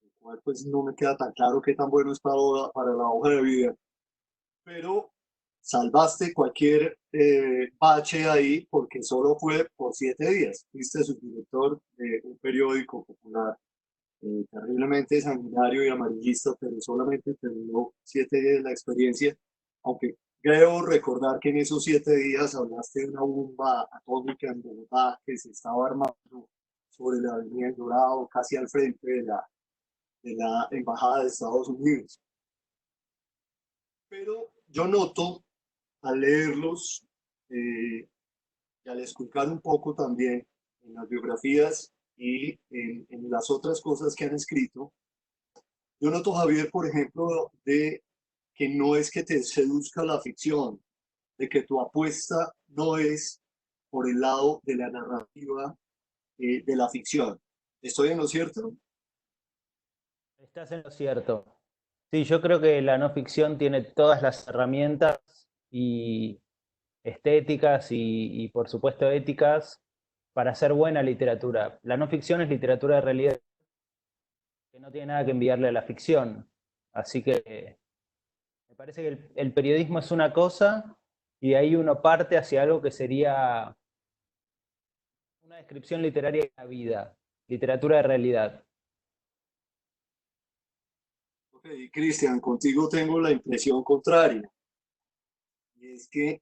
Speaker 1: el cual pues no me queda tan claro qué tan bueno es para la hoja de vida, pero salvaste cualquier bache ahí porque solo fue por 7 días. Fuiste subdirector de un periódico popular terriblemente sanguinario y amarillista, pero solamente terminó 7 días la experiencia, aunque creo recordar que en esos 7 días hablaste de una bomba atómica en Bogotá que se estaba armando sobre la avenida El Dorado, casi al frente de la Embajada de Estados Unidos. Pero yo noto al leerlos y al escuchar un poco también en las biografías y en las otras cosas que han escrito, yo noto, Javier, por ejemplo, de que no es que te seduzca la ficción, de que tu apuesta no es por el lado de la narrativa de la ficción. ¿Estoy en lo cierto?
Speaker 6: Estás en lo cierto. Sí, yo creo que la no ficción tiene todas las herramientas y estéticas y por supuesto éticas para hacer buena literatura. La no ficción es literatura de realidad que no tiene nada que enviarle a la ficción. Así que me parece que el periodismo es una cosa y ahí uno parte hacia algo que sería una descripción literaria de la vida, literatura de realidad.
Speaker 1: Ok, Cristian, contigo tengo la impresión contraria. Y es que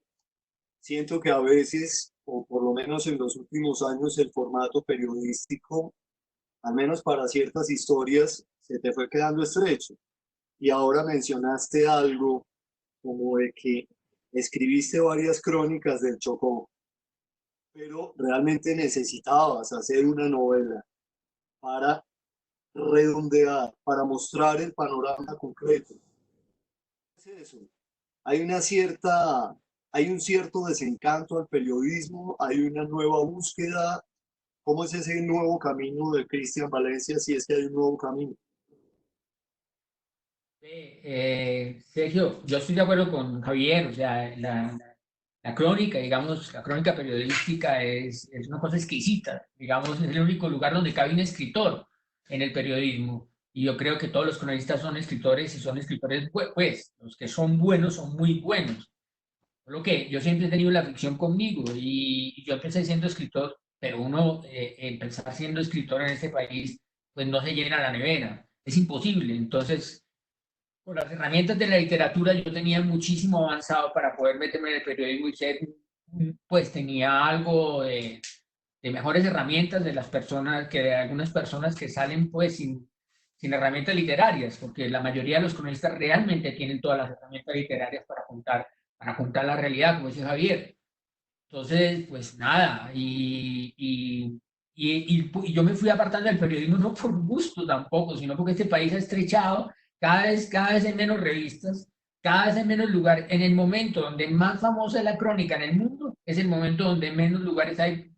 Speaker 1: siento que a veces, o por lo menos en los últimos años, el formato periodístico, al menos para ciertas historias, se te fue quedando estrecho. Y ahora mencionaste algo como de que escribiste varias crónicas del Chocó. pero realmente necesitabas hacer una novela para redondear, para mostrar el panorama concreto. Es eso. Hay una cierta, hay un cierto desencanto al periodismo, hay una nueva búsqueda. ¿Cómo es ese nuevo camino de Cristian Valencia, si es que hay un nuevo camino?
Speaker 2: Sergio, yo estoy de acuerdo con Javier, o sea, la crónica, digamos, la crónica periodística es una cosa exquisita, digamos, es el único lugar donde cabe un escritor en el periodismo. Y yo creo que todos los cronistas son escritores y son escritores, pues, los que son buenos son muy buenos. Por lo que yo siempre he tenido la ficción conmigo y yo empecé siendo escritor, pero uno empezar siendo escritor en este país, pues no se llena la nevera, es imposible. Entonces, con las herramientas de la literatura yo tenía muchísimo avanzado para poder meterme en el periodismo y ser, pues tenía algo de mejores herramientas de las personas, que de algunas personas que salen pues sin herramientas literarias, porque la mayoría de los cronistas realmente tienen todas las herramientas literarias para contar la realidad, como dice Javier. Entonces, pues nada, y yo me fui apartando del periodismo no por gusto tampoco, sino porque este país ha estrechado, cada vez hay menos revistas, cada vez hay menos lugares. En el momento donde más famosa es la crónica en el mundo, es el momento donde menos lugares hay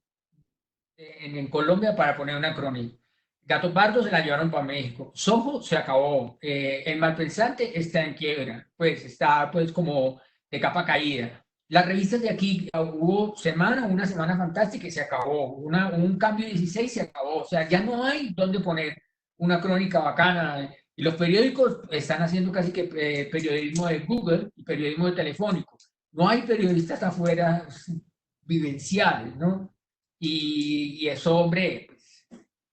Speaker 2: en Colombia para poner una crónica. Gato Pardo se la llevaron para México. Soho se acabó. El Malpensante está en quiebra. Pues está pues como de capa caída. Las revistas de aquí hubo una semana fantástica y se acabó. Un cambio 16 se acabó. O sea, ya no hay dónde poner una crónica bacana. Y los periódicos están haciendo casi que periodismo de Google y periodismo de telefónico. No hay periodistas afuera vivenciales, ¿no? Y eso, hombre, pues,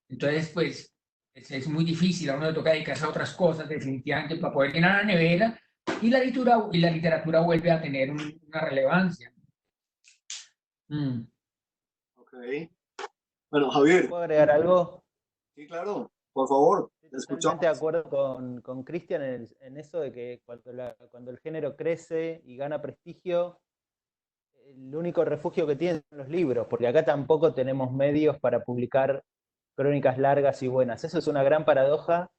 Speaker 2: entonces, pues, es muy difícil, a uno le toca dedicarse a otras cosas, definitivamente, para poder llenar la nevera, y la literatura vuelve a tener una relevancia. Mm.
Speaker 1: Ok. Bueno, Javier,
Speaker 6: ¿Puedo agregar algo?
Speaker 1: sí, claro, por favor, te
Speaker 6: Estoy totalmente de
Speaker 1: escuchamos.
Speaker 6: acuerdo con Cristian en eso de que cuando el género crece y gana prestigio, el único refugio que tienen son los libros, porque acá tampoco tenemos medios para publicar crónicas largas y buenas. Eso es una gran paradoja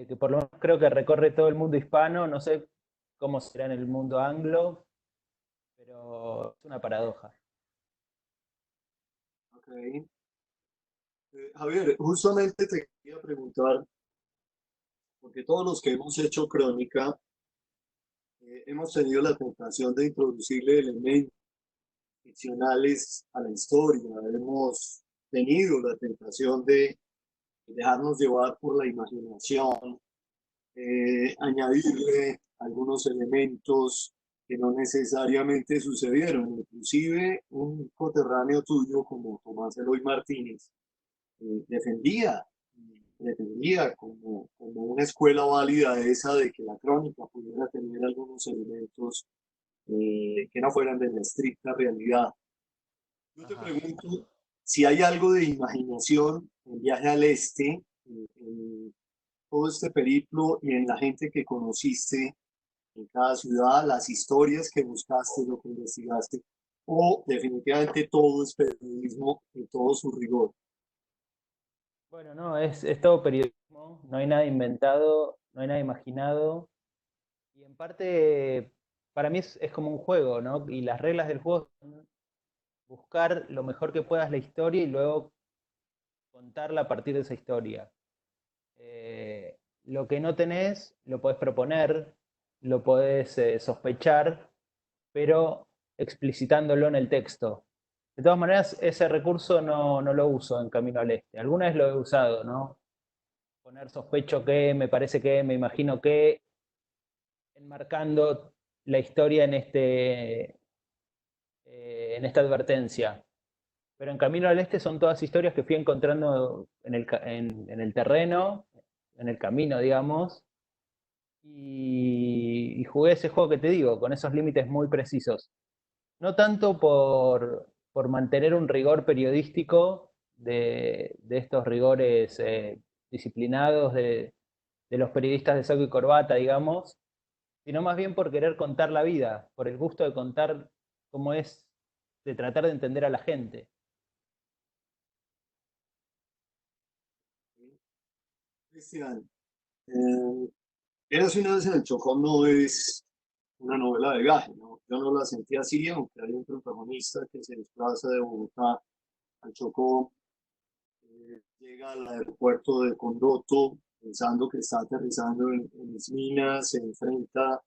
Speaker 6: que por lo menos creo que recorre todo el mundo hispano, no sé cómo será en el mundo anglo, pero es una paradoja.
Speaker 1: Ok. Javier, justamente te quería preguntar, porque todos los que hemos hecho crónica, hemos tenido la tentación de introducirle elementos ficcionales a la historia, hemos tenido la tentación de dejarnos llevar por la imaginación, añadirle algunos elementos que no necesariamente sucedieron. Inclusive un coterráneo tuyo como Tomás Eloy Martínez defendía, pretendía como una escuela válida esa de que la crónica pudiera tener algunos elementos que no fueran de la estricta realidad. Yo te
Speaker 6: Ajá.
Speaker 1: pregunto si hay algo de imaginación en Viaje al Este, en todo este periplo y en la gente que conociste en cada ciudad, las historias que buscaste, lo que investigaste, o definitivamente todo es periodismo en todo su rigor.
Speaker 6: Bueno, no, es todo periodismo, no hay nada inventado, no hay nada imaginado. Y en parte, para mí es como un juego, ¿no? Y las reglas del juego son buscar lo mejor que puedas la historia y luego contarla a partir de esa historia. Lo que no tenés, lo podés proponer, lo podés sospechar, pero explicitándolo en el texto. De todas maneras, ese recurso no lo uso en Camino al Este. Alguna vez lo he usado, ¿no? Poner sospecho que, me parece que, me imagino que, enmarcando la historia en esta advertencia. Pero en Camino al Este son todas historias que fui encontrando en el terreno, en el camino, digamos, y jugué ese juego que te digo, con esos límites muy precisos. No tanto por mantener un rigor periodístico de estos rigores disciplinados de los periodistas de saco y corbata, digamos, sino más bien por querer contar la vida, por el gusto de contar cómo es de tratar de entender a la gente.
Speaker 1: Cristian, Érase una vez en el Chocó no es una novela de viaje, ¿no? Yo no la sentí así, aunque hay un protagonista que se desplaza de Bogotá al Chocó, llega al aeropuerto de Condoto pensando que está aterrizando en Esmina, se enfrenta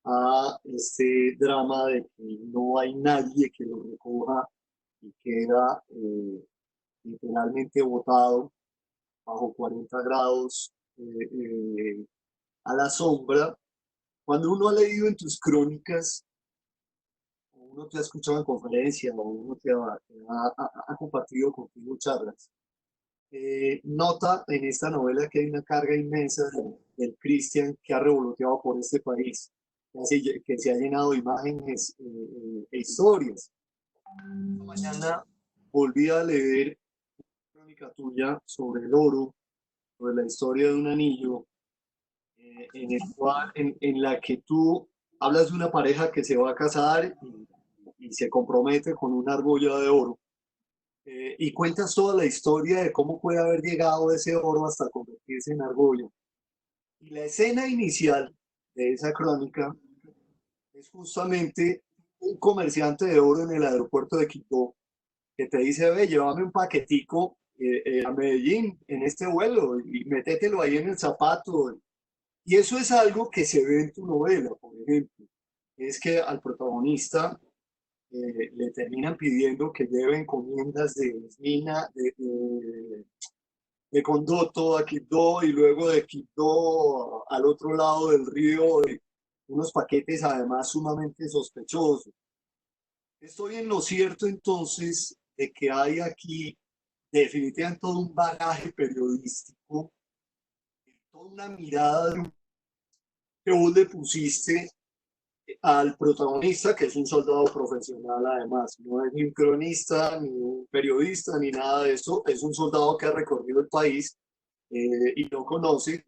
Speaker 1: a este drama de que no hay nadie que lo recoja y queda literalmente botado bajo 40 grados a la sombra. Cuando uno ha leído en tus crónicas, o uno te ha escuchado en conferencia, o uno ha compartido contigo charlas, nota en esta novela que hay una carga inmensa del Cristian que ha revoloteado por este país, que se ha llenado de imágenes e historias. Esta mañana volví a leer una crónica tuya sobre el oro, sobre la historia de un anillo, en la que tú hablas de una pareja que se va a casar y se compromete con una argolla de oro. Y cuentas toda la historia de cómo puede haber llegado ese oro hasta convertirse en argolla. Y la escena inicial de esa crónica es justamente un comerciante de oro en el aeropuerto de Quito que te dice, ve, llévame un paquetico a Medellín en este vuelo y métetelo ahí en el zapato. Y eso es algo que se ve en tu novela, por ejemplo. Es que al protagonista le terminan pidiendo que lleve encomiendas de Esmina, de Condoto a Quibdó y luego de Quibdó al otro lado del río, unos paquetes además sumamente sospechosos. Estoy en lo cierto entonces de que hay aquí definitivamente todo un bagaje periodístico, toda una mirada que vos le pusiste al protagonista, que es un soldado profesional además, no es ni un cronista, ni un periodista, ni nada de eso, es un soldado que ha recorrido el país y lo conoce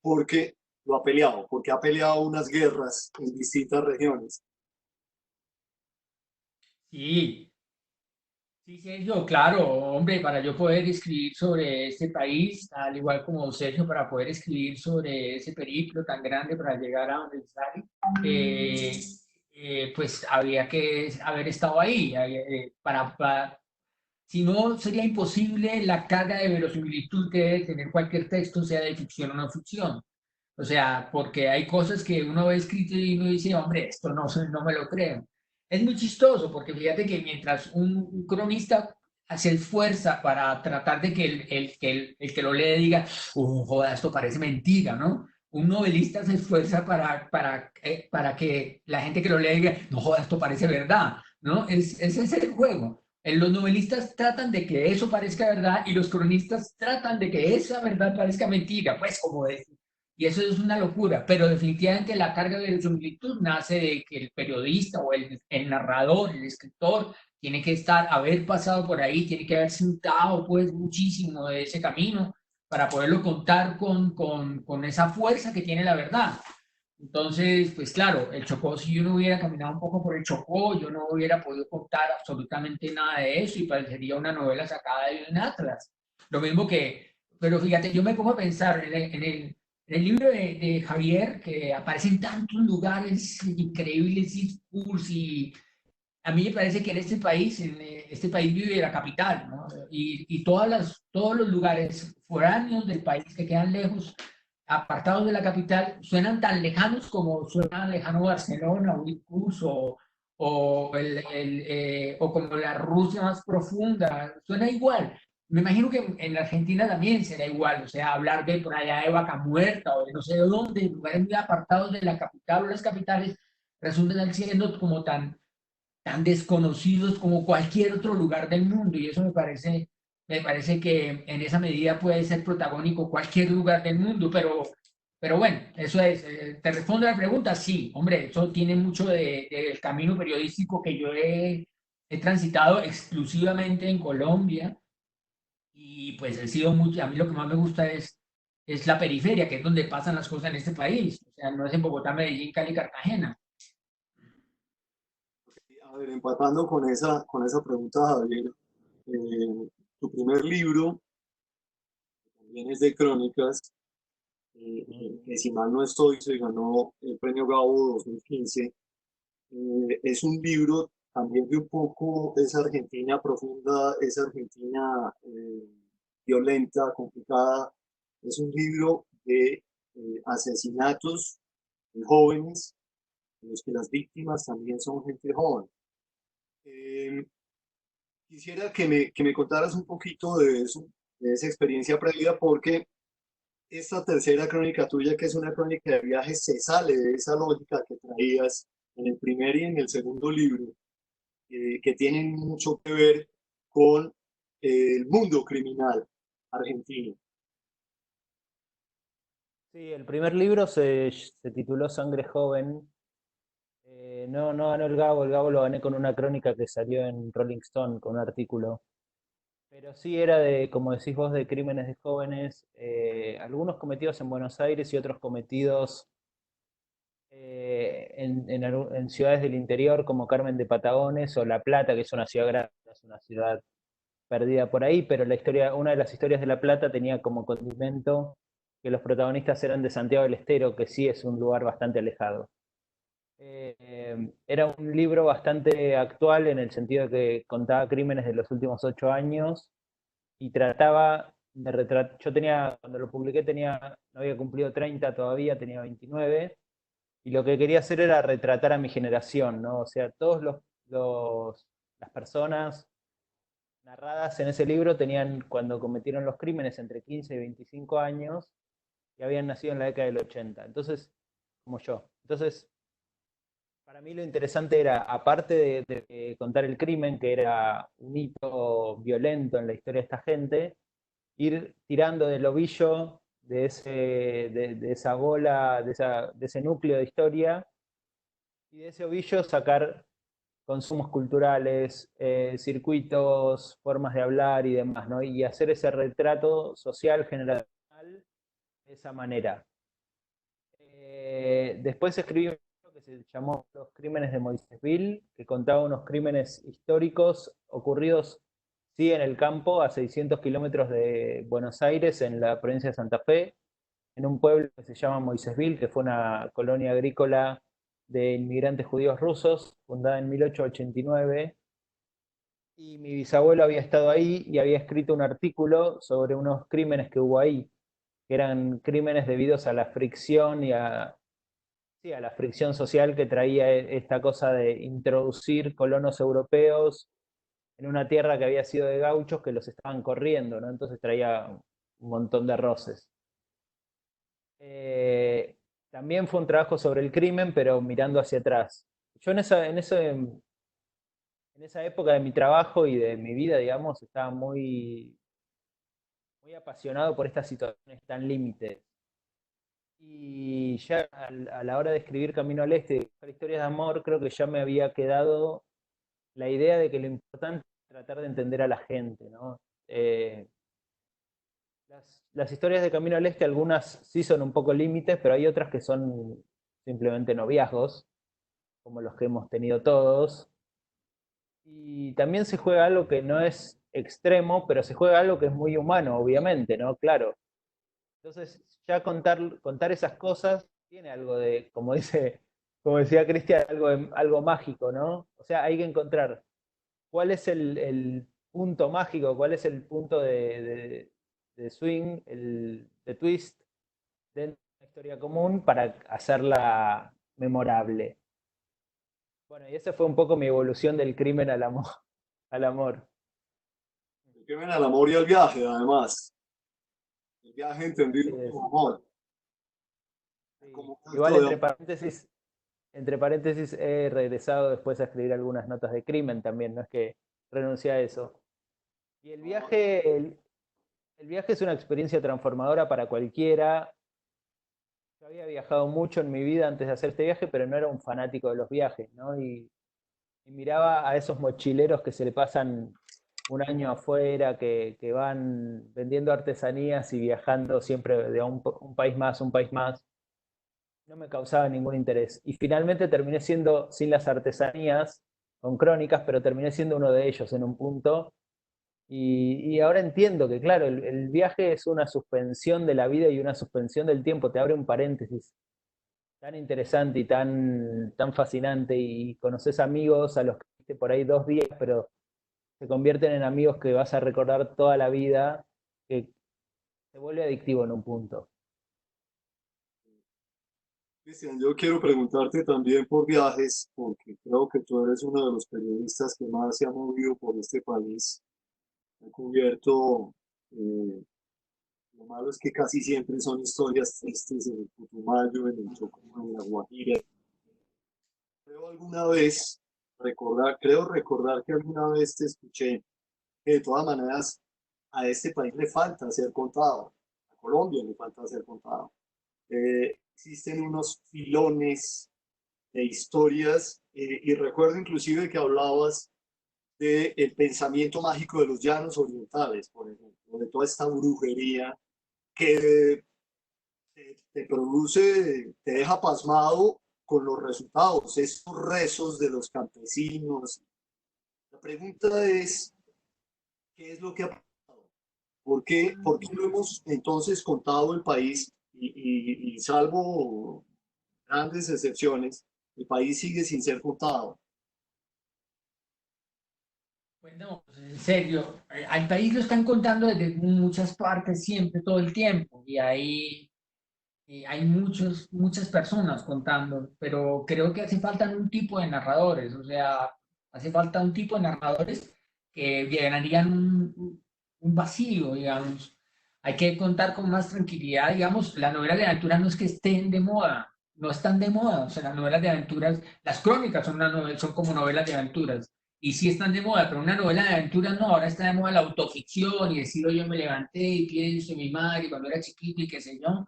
Speaker 1: porque lo ha peleado, porque ha peleado unas guerras en distintas regiones.
Speaker 2: Sí, sí, Sergio, claro, hombre, para yo poder escribir sobre este país, al igual como Sergio, para poder escribir sobre ese periplo tan grande para llegar a donde está, eh, pues habría que haber estado ahí, si no sería imposible la carga de verosimilitud que debe tener cualquier texto, sea de ficción o no ficción. O sea, porque hay cosas que uno ve escrito y uno dice, hombre, esto no, no me lo creo. Es muy chistoso porque fíjate que mientras un cronista se esfuerza para tratar de que el que lo lee diga, joda, esto parece mentira, ¿no? Un novelista se esfuerza para que la gente que lo lee diga, no joda, esto parece verdad, ¿no? Ese es el juego. Los novelistas tratan de que eso parezca verdad y los cronistas tratan de que esa verdad parezca mentira, pues como es. Y eso es una locura, pero definitivamente la carga de verosimilitud nace de que el periodista o el narrador, el escritor, tiene que haber pasado por ahí, tiene que haber sentado pues muchísimo de ese camino para poderlo contar con esa fuerza que tiene la verdad. Entonces, pues claro, el Chocó, si yo no hubiera caminado un poco por el Chocó, yo no hubiera podido contar absolutamente nada de eso y parecería una novela sacada de un atlas. Lo mismo que, pero fíjate, yo me pongo a pensar en el libro de Javier, que aparecen tantos lugares increíbles y tours, y a mí me parece que en este país vive la capital, ¿no? Y todos los lugares foráneos del país que quedan lejos, apartados de la capital, suenan tan lejanos como suena lejano Barcelona o Icus o como la Rusia más profunda, suena igual. Me imagino que en Argentina también será igual, o sea, hablar de por allá de Vaca Muerta o de no sé de dónde, lugares muy apartados de la capital o las capitales, resultan siendo como tan desconocidos como cualquier otro lugar del mundo y eso me parece que en esa medida puede ser protagónico cualquier lugar del mundo, pero bueno, eso es, te respondo a la pregunta, sí, hombre, eso tiene mucho del camino periodístico que yo he transitado exclusivamente en Colombia y pues he sido mucho, a mí lo que más me gusta es la periferia, que es donde pasan las cosas en este país, o sea, no es en Bogotá, Medellín, Cali, Cartagena.
Speaker 1: A ver, empatando con esa pregunta, Javier, tu primer libro también es de crónicas, que si mal no estoy, se ganó el premio Gabo 2015. Es un libro también de un poco esa Argentina profunda, esa Argentina violenta, complicada. Es un libro de asesinatos de jóvenes, en los que las víctimas también son gente joven. Eh, Quisiera que me contaras un poquito de eso, de esa experiencia previa, porque esta tercera crónica tuya, que es una crónica de viajes, se sale de esa lógica que traías en el primer y en el segundo libro, que tienen mucho que ver con el mundo criminal argentino.
Speaker 6: Sí, el primer libro se tituló Sangre Joven. No ganó el Gabo lo gané con una crónica que salió en Rolling Stone, con un artículo. Pero sí era de, como decís vos, de crímenes de jóvenes, algunos cometidos en Buenos Aires y otros cometidos en ciudades del interior como Carmen de Patagones o La Plata, que es una ciudad grande, es una ciudad perdida por ahí, pero una de las historias de La Plata tenía como condimento que los protagonistas eran de Santiago del Estero, que sí es un lugar bastante alejado. Era un libro bastante actual en el sentido de que contaba crímenes de los últimos 8 años y trataba de retratar. Yo tenía, cuando lo publiqué, no había cumplido 30 todavía, tenía 29, y lo que quería hacer era retratar a mi generación, ¿no? O sea, las personas narradas en ese libro tenían, cuando cometieron los crímenes, entre 15 y 25 años y habían nacido en la década del 80. Entonces, como yo. Entonces, para mí lo interesante era, aparte de contar el crimen, que era un hito violento en la historia de esta gente, ir tirando del ovillo de esa bola, de ese núcleo de historia, y de ese ovillo sacar consumos culturales, circuitos, formas de hablar y demás, ¿no? Y hacer ese retrato social generacional de esa manera. Después escribí un libro que se llamó Los Crímenes de Moisésville, que contaba unos crímenes históricos ocurridos, sí, en el campo, a 600 kilómetros de Buenos Aires, en la provincia de Santa Fe, en un pueblo que se llama Moisésville, que fue una colonia agrícola de inmigrantes judíos rusos, fundada en 1889. Y mi bisabuelo había estado ahí y había escrito un artículo sobre unos crímenes que hubo ahí, que eran crímenes debidos a la fricción y sí, a la fricción social que traía esta cosa de introducir colonos europeos en una tierra que había sido de gauchos que los estaban corriendo, ¿no? Entonces traía un montón de roces. También fue un trabajo sobre el crimen, pero mirando hacia atrás. Yo en esa época de mi trabajo y de mi vida, digamos, estaba muy, muy apasionado por estas situaciones tan límites. Y ya a la hora de escribir Camino al Este y buscar historias de amor, creo que ya me había quedado la idea de que lo importante es tratar de entender a la gente, ¿no? Las historias de Camino al Este, algunas sí son un poco límites, pero hay otras que son simplemente noviazgos, como los que hemos tenido todos. Y también se juega algo que no es extremo, pero se juega algo que es muy humano, obviamente, ¿no? Claro. Entonces, ya contar esas cosas tiene algo de, como decía Cristian, algo mágico, ¿no? O sea, hay que encontrar cuál es el punto mágico, cuál es el punto de swing, de twist dentro de una historia común para hacerla memorable. Bueno, y esa fue un poco mi evolución del crimen al amor. Al amor.
Speaker 1: El crimen al amor y al viaje, además. El viaje entendido
Speaker 6: Así es.
Speaker 1: como amor.
Speaker 6: Sí.
Speaker 1: Como un
Speaker 6: Igual,
Speaker 1: acto de amor.
Speaker 6: entre paréntesis, he regresado después a escribir algunas notas de crimen también, no es que renuncié a eso. Y el viaje es una experiencia transformadora para cualquiera. Yo había viajado mucho en mi vida antes de hacer este viaje, pero no era un fanático de los viajes, ¿no? Y miraba a esos mochileros que se le pasan un año afuera, que van vendiendo artesanías y viajando siempre de un país más, un país más. No me causaba ningún interés. Y finalmente terminé siendo, sin las artesanías, con Crónicas, pero terminé siendo uno de ellos en un punto. Y ahora entiendo que, claro, el viaje es una suspensión de la vida y una suspensión del tiempo, te abre un paréntesis tan interesante y tan fascinante, y conoces amigos a los que viste por ahí 2 días, pero se convierten en amigos que vas a recordar toda la vida, que se vuelve adictivo en un punto.
Speaker 1: Cristian, yo quiero preguntarte también por viajes, porque creo que tú eres uno de los periodistas que más se ha movido por este país. Ha cubierto, eh, lo malo es que casi siempre son historias tristes en el Putumayo, en el Chocó, en la Guajira. Creo recordar que alguna vez te escuché que de todas maneras a este país le falta ser contado, a Colombia le falta ser contado. Existen unos filones de historias y recuerdo inclusive que hablabas del pensamiento mágico de los llanos orientales, por ejemplo, de toda esta brujería que te produce, te deja pasmado con los resultados, estos rezos de los campesinos. La pregunta es, ¿qué es lo que ha pasado? Por qué no hemos entonces contado el país y salvo grandes excepciones, el país sigue sin ser contado?
Speaker 2: Bueno, pues, en serio, al país lo están contando desde muchas partes, siempre, todo el tiempo, y hay muchas personas contando, pero creo que hace falta un tipo de narradores, o sea, hace falta un tipo de narradores que llenarían un vacío, digamos. Hay que contar con más tranquilidad, digamos, las novelas de aventuras no es que estén de moda, no están de moda, o sea, las novelas de aventuras, las crónicas son como novelas de aventuras, y sí están de moda, pero una novela de aventuras no, ahora está de moda la autoficción y decir, yo me levanté y pienso en mi madre cuando era chiquito y qué sé yo,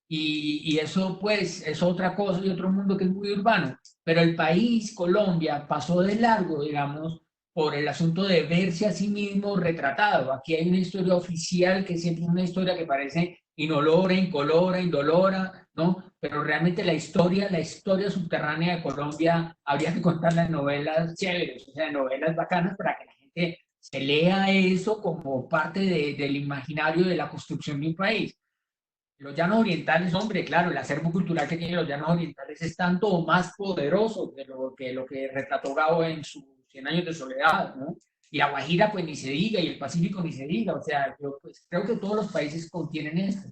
Speaker 2: y eso pues es otra cosa y otro mundo que es muy urbano. Pero el país, Colombia, pasó de largo, digamos, por el asunto de verse a sí mismo retratado. Aquí hay una historia oficial que siempre es una historia que parece inolora, incolora, indolora, ¿no? Pero realmente la historia subterránea de Colombia, habría que contarla en novelas chéveres, o sea, en novelas bacanas para que la gente se lea eso como parte del imaginario de la construcción de un país. Los llanos orientales, hombre, claro, el acervo cultural que tienen los llanos orientales es tanto o más poderoso que lo que retrató Gabo en sus 100 años de soledad, ¿no? Y la Guajira, pues ni se diga, y el Pacífico ni se diga, o sea, yo pues, creo que todos los países contienen esto.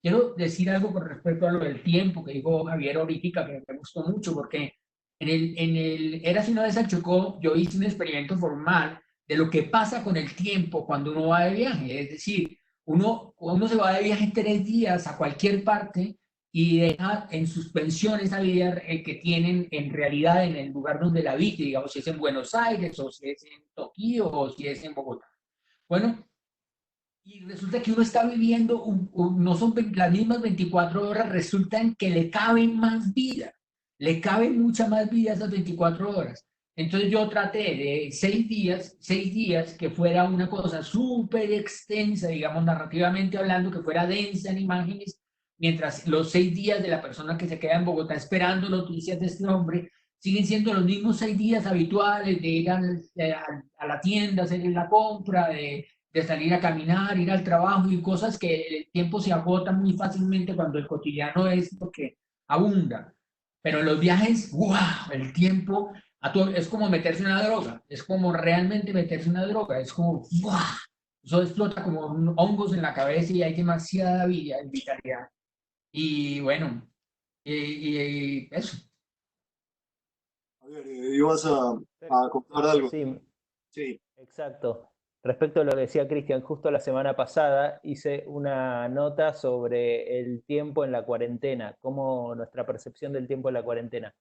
Speaker 2: Quiero decir algo con respecto a lo del tiempo que dijo Javier ahorita, que me gustó mucho, porque en el Eras una vez al Chocó, yo hice un experimento formal de lo que pasa con el tiempo cuando uno va de viaje, es decir, uno se va de viaje 3 días a cualquier parte y deja en suspensión esa vida que tienen en realidad en el lugar donde la habite, digamos, si es en Buenos Aires o si es en Tokio o si es en Bogotá. Bueno, y resulta que uno está viviendo, no son las mismas 24 horas, resulta en que le caben más vida, le caben mucha más vida a esas 24 horas. Entonces yo traté de 6 días, que fuera una cosa súper extensa, digamos, narrativamente hablando, que fuera densa en imágenes, mientras los 6 días de la persona que se queda en Bogotá esperando noticias de este hombre siguen siendo los mismos 6 días habituales de ir a la tienda, hacer la compra, de salir a caminar, ir al trabajo y cosas que el tiempo se agota muy fácilmente cuando el cotidiano es lo que abunda. Pero en los viajes, ¡wow! El tiempo es como meterse una droga, es como realmente meterse una droga, es como ¡wow! Eso explota como hongos en la cabeza y hay demasiada vitalidad. Y bueno, y eso.
Speaker 1: A ver, ibas a contar algo.
Speaker 6: Sí,
Speaker 1: Sí.
Speaker 6: exacto. Respecto a lo que decía Cristian, justo la semana pasada hice una nota sobre el tiempo en la cuarentena, cómo nuestra percepción del tiempo en la cuarentena.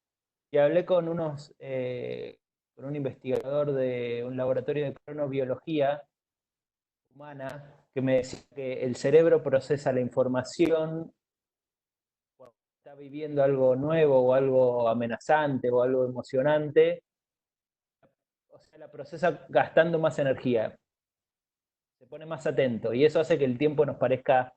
Speaker 6: Y hablé con un investigador de un laboratorio de cronobiología humana que me decía que el cerebro procesa la información cuando está viviendo algo nuevo o algo amenazante o algo emocionante, o sea, la procesa gastando más energía, se pone más atento y eso hace que el tiempo nos parezca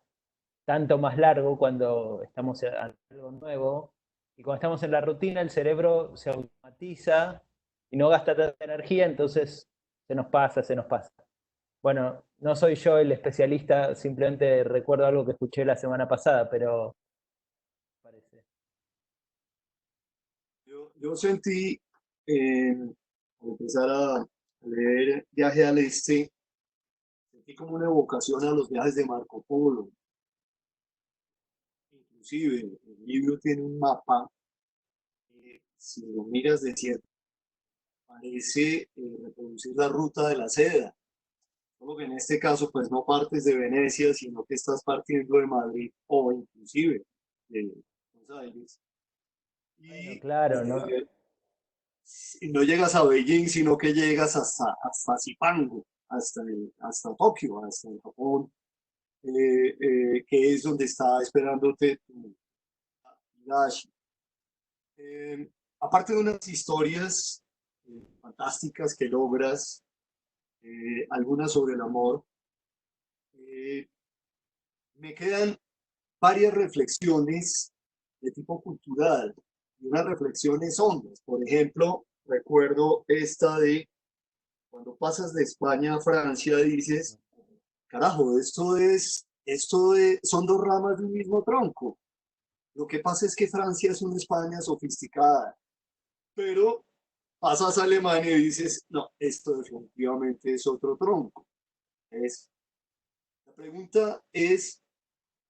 Speaker 6: tanto más largo cuando estamos en algo nuevo, y cuando estamos en la rutina el cerebro se automatiza y no gasta tanta energía, entonces se nos pasa, se nos pasa. Bueno, no soy yo el especialista, simplemente recuerdo algo que escuché la semana pasada, pero parece.
Speaker 1: Yo sentí, al empezar a leer Viaje al Este, sentí como una evocación a los viajes de Marco Polo. Inclusive, el libro tiene un mapa, si lo miras de cierto, parece reproducir la ruta de la seda. Solo que en este caso, pues no partes de Venecia, sino que estás partiendo de Madrid o inclusive de Buenos Aires.
Speaker 6: Bueno, claro, ¿no?
Speaker 1: Y no llegas a Beijing, sino que llegas hasta Zipango, hasta Tokio, hasta el Japón, que es donde está esperándote tu Higashi. Aparte de unas historias fantásticas que logras, algunas sobre el amor, eh, me quedan varias reflexiones de tipo cultural y unas reflexiones hondas. Por ejemplo, recuerdo esta de cuando pasas de España a Francia, dices, carajo, son dos ramas de un mismo tronco. Lo que pasa es que Francia es una España sofisticada, pero pasas a Alemania y dices, no, esto definitivamente es otro tronco. La pregunta es,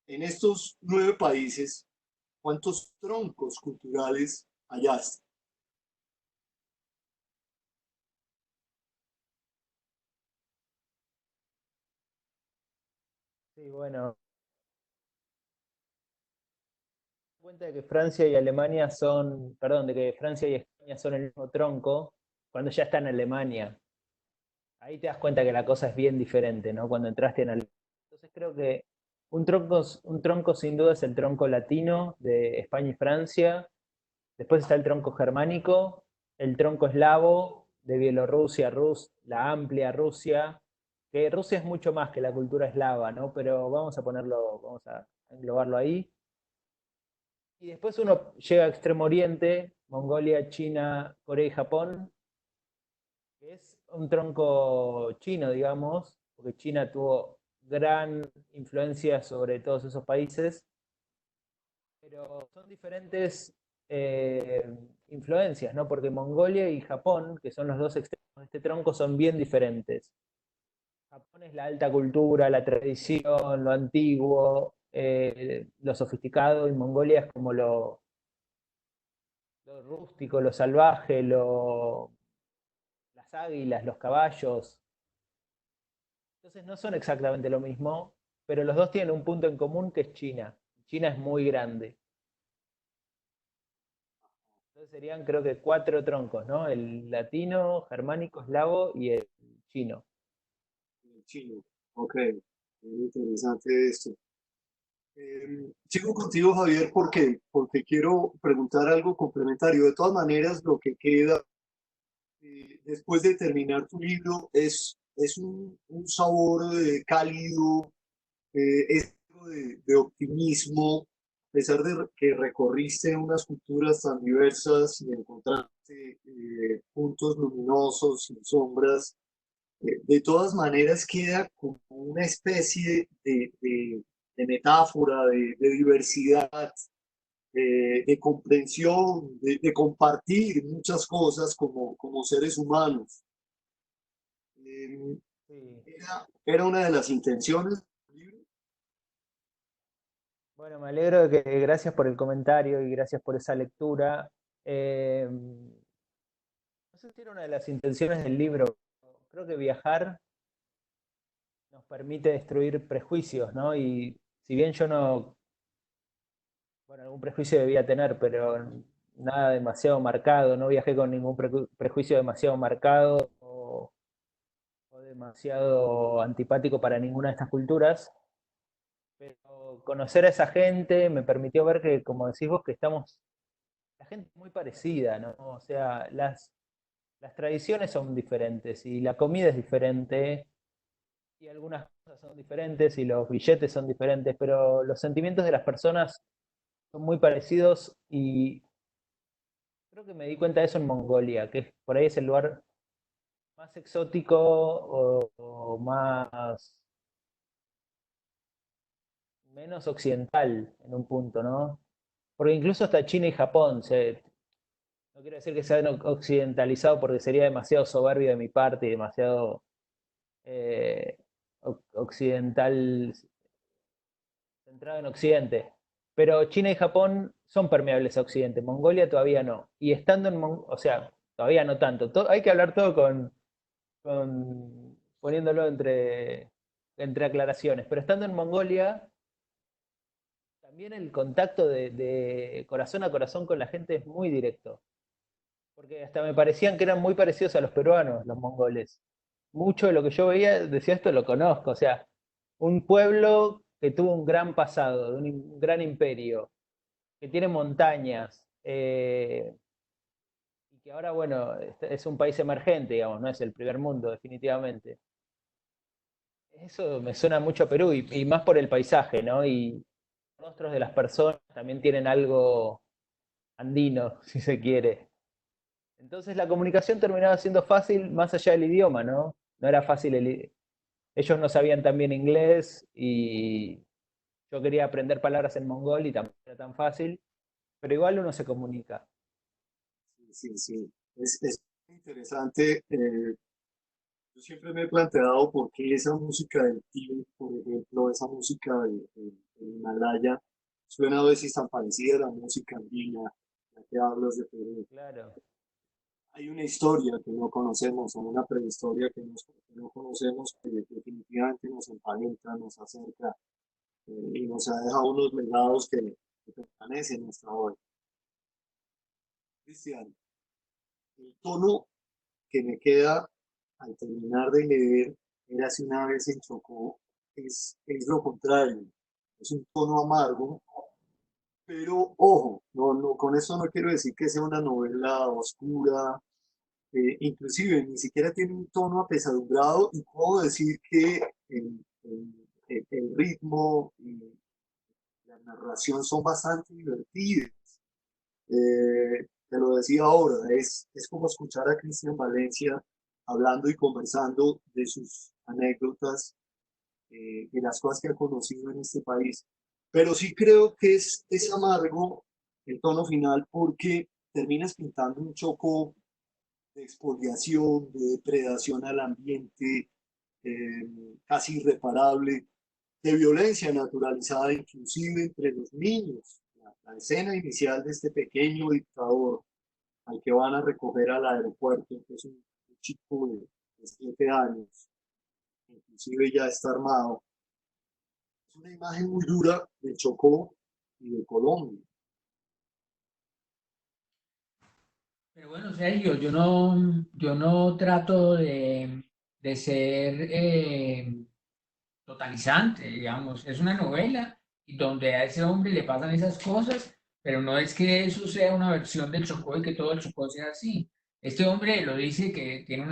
Speaker 1: en estos 9 países, ¿cuántos troncos culturales hallaste?
Speaker 6: Sí, bueno, cuenta de que Francia y Alemania son, perdón, de que Francia y España son el mismo tronco, cuando ya está en Alemania. Ahí te das cuenta que la cosa es bien diferente, ¿no? Cuando entraste en Alemania. Entonces creo que un tronco sin duda es el tronco latino de España y Francia. Después está el tronco germánico, el tronco eslavo de Bielorrusia, la amplia Rusia, que Rusia es mucho más que la cultura eslava, ¿no? Pero vamos a englobarlo ahí. Y después uno llega a Extremo Oriente, Mongolia, China, Corea y Japón, que es un tronco chino, digamos, porque China tuvo gran influencia sobre todos esos países, pero son diferentes eh, influencias, ¿no? Porque Mongolia y Japón, que son los dos extremos de este tronco, son bien diferentes. Japón es la alta cultura, la tradición, lo antiguo, lo sofisticado, y Mongolia es como lo rústico, lo salvaje, las águilas, los caballos. Entonces no son exactamente lo mismo, pero los dos tienen un punto en común que es China. China es muy grande. Entonces serían creo que 4 troncos, ¿no? El latino, germánico, eslavo y el chino.
Speaker 1: El chino. Ok, muy interesante esto. Sigo contigo, Javier, porque quiero preguntar algo complementario. De todas maneras, lo que queda después de terminar tu libro es un sabor cálido, es algo de optimismo, a pesar de que recorriste unas culturas tan diversas y encontraste puntos luminosos y sombras. De todas maneras queda como una especie de metáfora, de diversidad, de comprensión, de compartir muchas cosas como seres humanos. Eh,
Speaker 6: Sí.
Speaker 1: era una de las intenciones del libro.
Speaker 6: Bueno, me alegro de que gracias por el comentario y gracias por esa lectura. No sé si era una de las intenciones del libro. Creo que viajar nos permite destruir prejuicios, ¿no? Y si bien yo no, bueno, algún prejuicio debía tener, pero nada demasiado marcado, no viajé con ningún prejuicio demasiado marcado o demasiado antipático para ninguna de estas culturas, pero conocer a esa gente me permitió ver que, como decís vos, que estamos, la gente es muy parecida, ¿no? O sea, las tradiciones son diferentes y la comida es diferente y algunas cosas son diferentes y los billetes son diferentes, pero los sentimientos de las personas son muy parecidos y Creo que me di cuenta de eso en Mongolia, que por ahí es el lugar más exótico o más menos occidental en un punto, ¿no? Porque incluso hasta China y Japón, no quiero decir que se han occidentalizado porque sería demasiado soberbio de mi parte y demasiado eh, occidental, centrado en Occidente. Pero China y Japón son permeables a Occidente, Mongolia todavía no. Y estando en o sea, todavía no tanto. Hay que hablar todo poniéndolo entre aclaraciones. Pero estando en Mongolia, también el contacto de corazón a corazón con la gente es muy directo. Porque hasta me parecían que eran muy parecidos a los peruanos, los mongoles. Mucho de lo que yo veía, decía esto lo conozco. O sea, un pueblo que tuvo un gran pasado, un gran imperio, que tiene montañas, y que ahora, bueno, es un país emergente, digamos, no es el primer mundo, definitivamente. Eso me suena mucho a Perú, y más por el paisaje, ¿no? Y los rostros de las personas también tienen algo andino, si se quiere. Entonces la comunicación terminaba siendo fácil más allá del idioma, ¿no? No era fácil ellos no sabían tan bien inglés y yo quería aprender palabras en mongol y tampoco era tan fácil, pero igual uno se comunica.
Speaker 1: Sí, sí. Es interesante. Yo siempre me he planteado por qué esa música del Tíbet, por ejemplo, esa música de Himalaya, suena a veces tan parecida a la música andina, ya que hablas de Perú.
Speaker 6: Claro.
Speaker 1: Hay una historia que no conocemos, o una prehistoria que no conocemos, que definitivamente nos emparenta, nos acerca, y nos ha dejado unos legados que permanecen hasta hoy. Cristian, el tono que me queda al terminar de leer Érase una vez en Chocó es lo contrario, es un tono amargo, pero ojo, con esto no quiero decir que sea una novela oscura, inclusive ni siquiera tiene un tono apesadumbrado y puedo decir que el ritmo y la narración son bastante divertidas. Te lo decía ahora, es como escuchar a Cristian Valencia hablando y conversando de sus anécdotas, de las cosas que ha conocido en este país. Pero sí creo que es amargo el tono final porque terminas pintando un Chocó de expoliación, de depredación al ambiente, casi irreparable, de violencia naturalizada inclusive entre los niños. La escena inicial de este pequeño dictador al que van a recoger al aeropuerto, que es un chico de 7 años, inclusive ya está armado. Es una imagen muy dura de Chocó y de Colombia.
Speaker 2: Pero bueno, Sergio, yo no trato de ser totalizante, digamos. Es una novela y donde a ese hombre le pasan esas cosas, pero no es que eso sea una versión del Chocó y que todo el Chocó sea así. Este hombre lo dice que tiene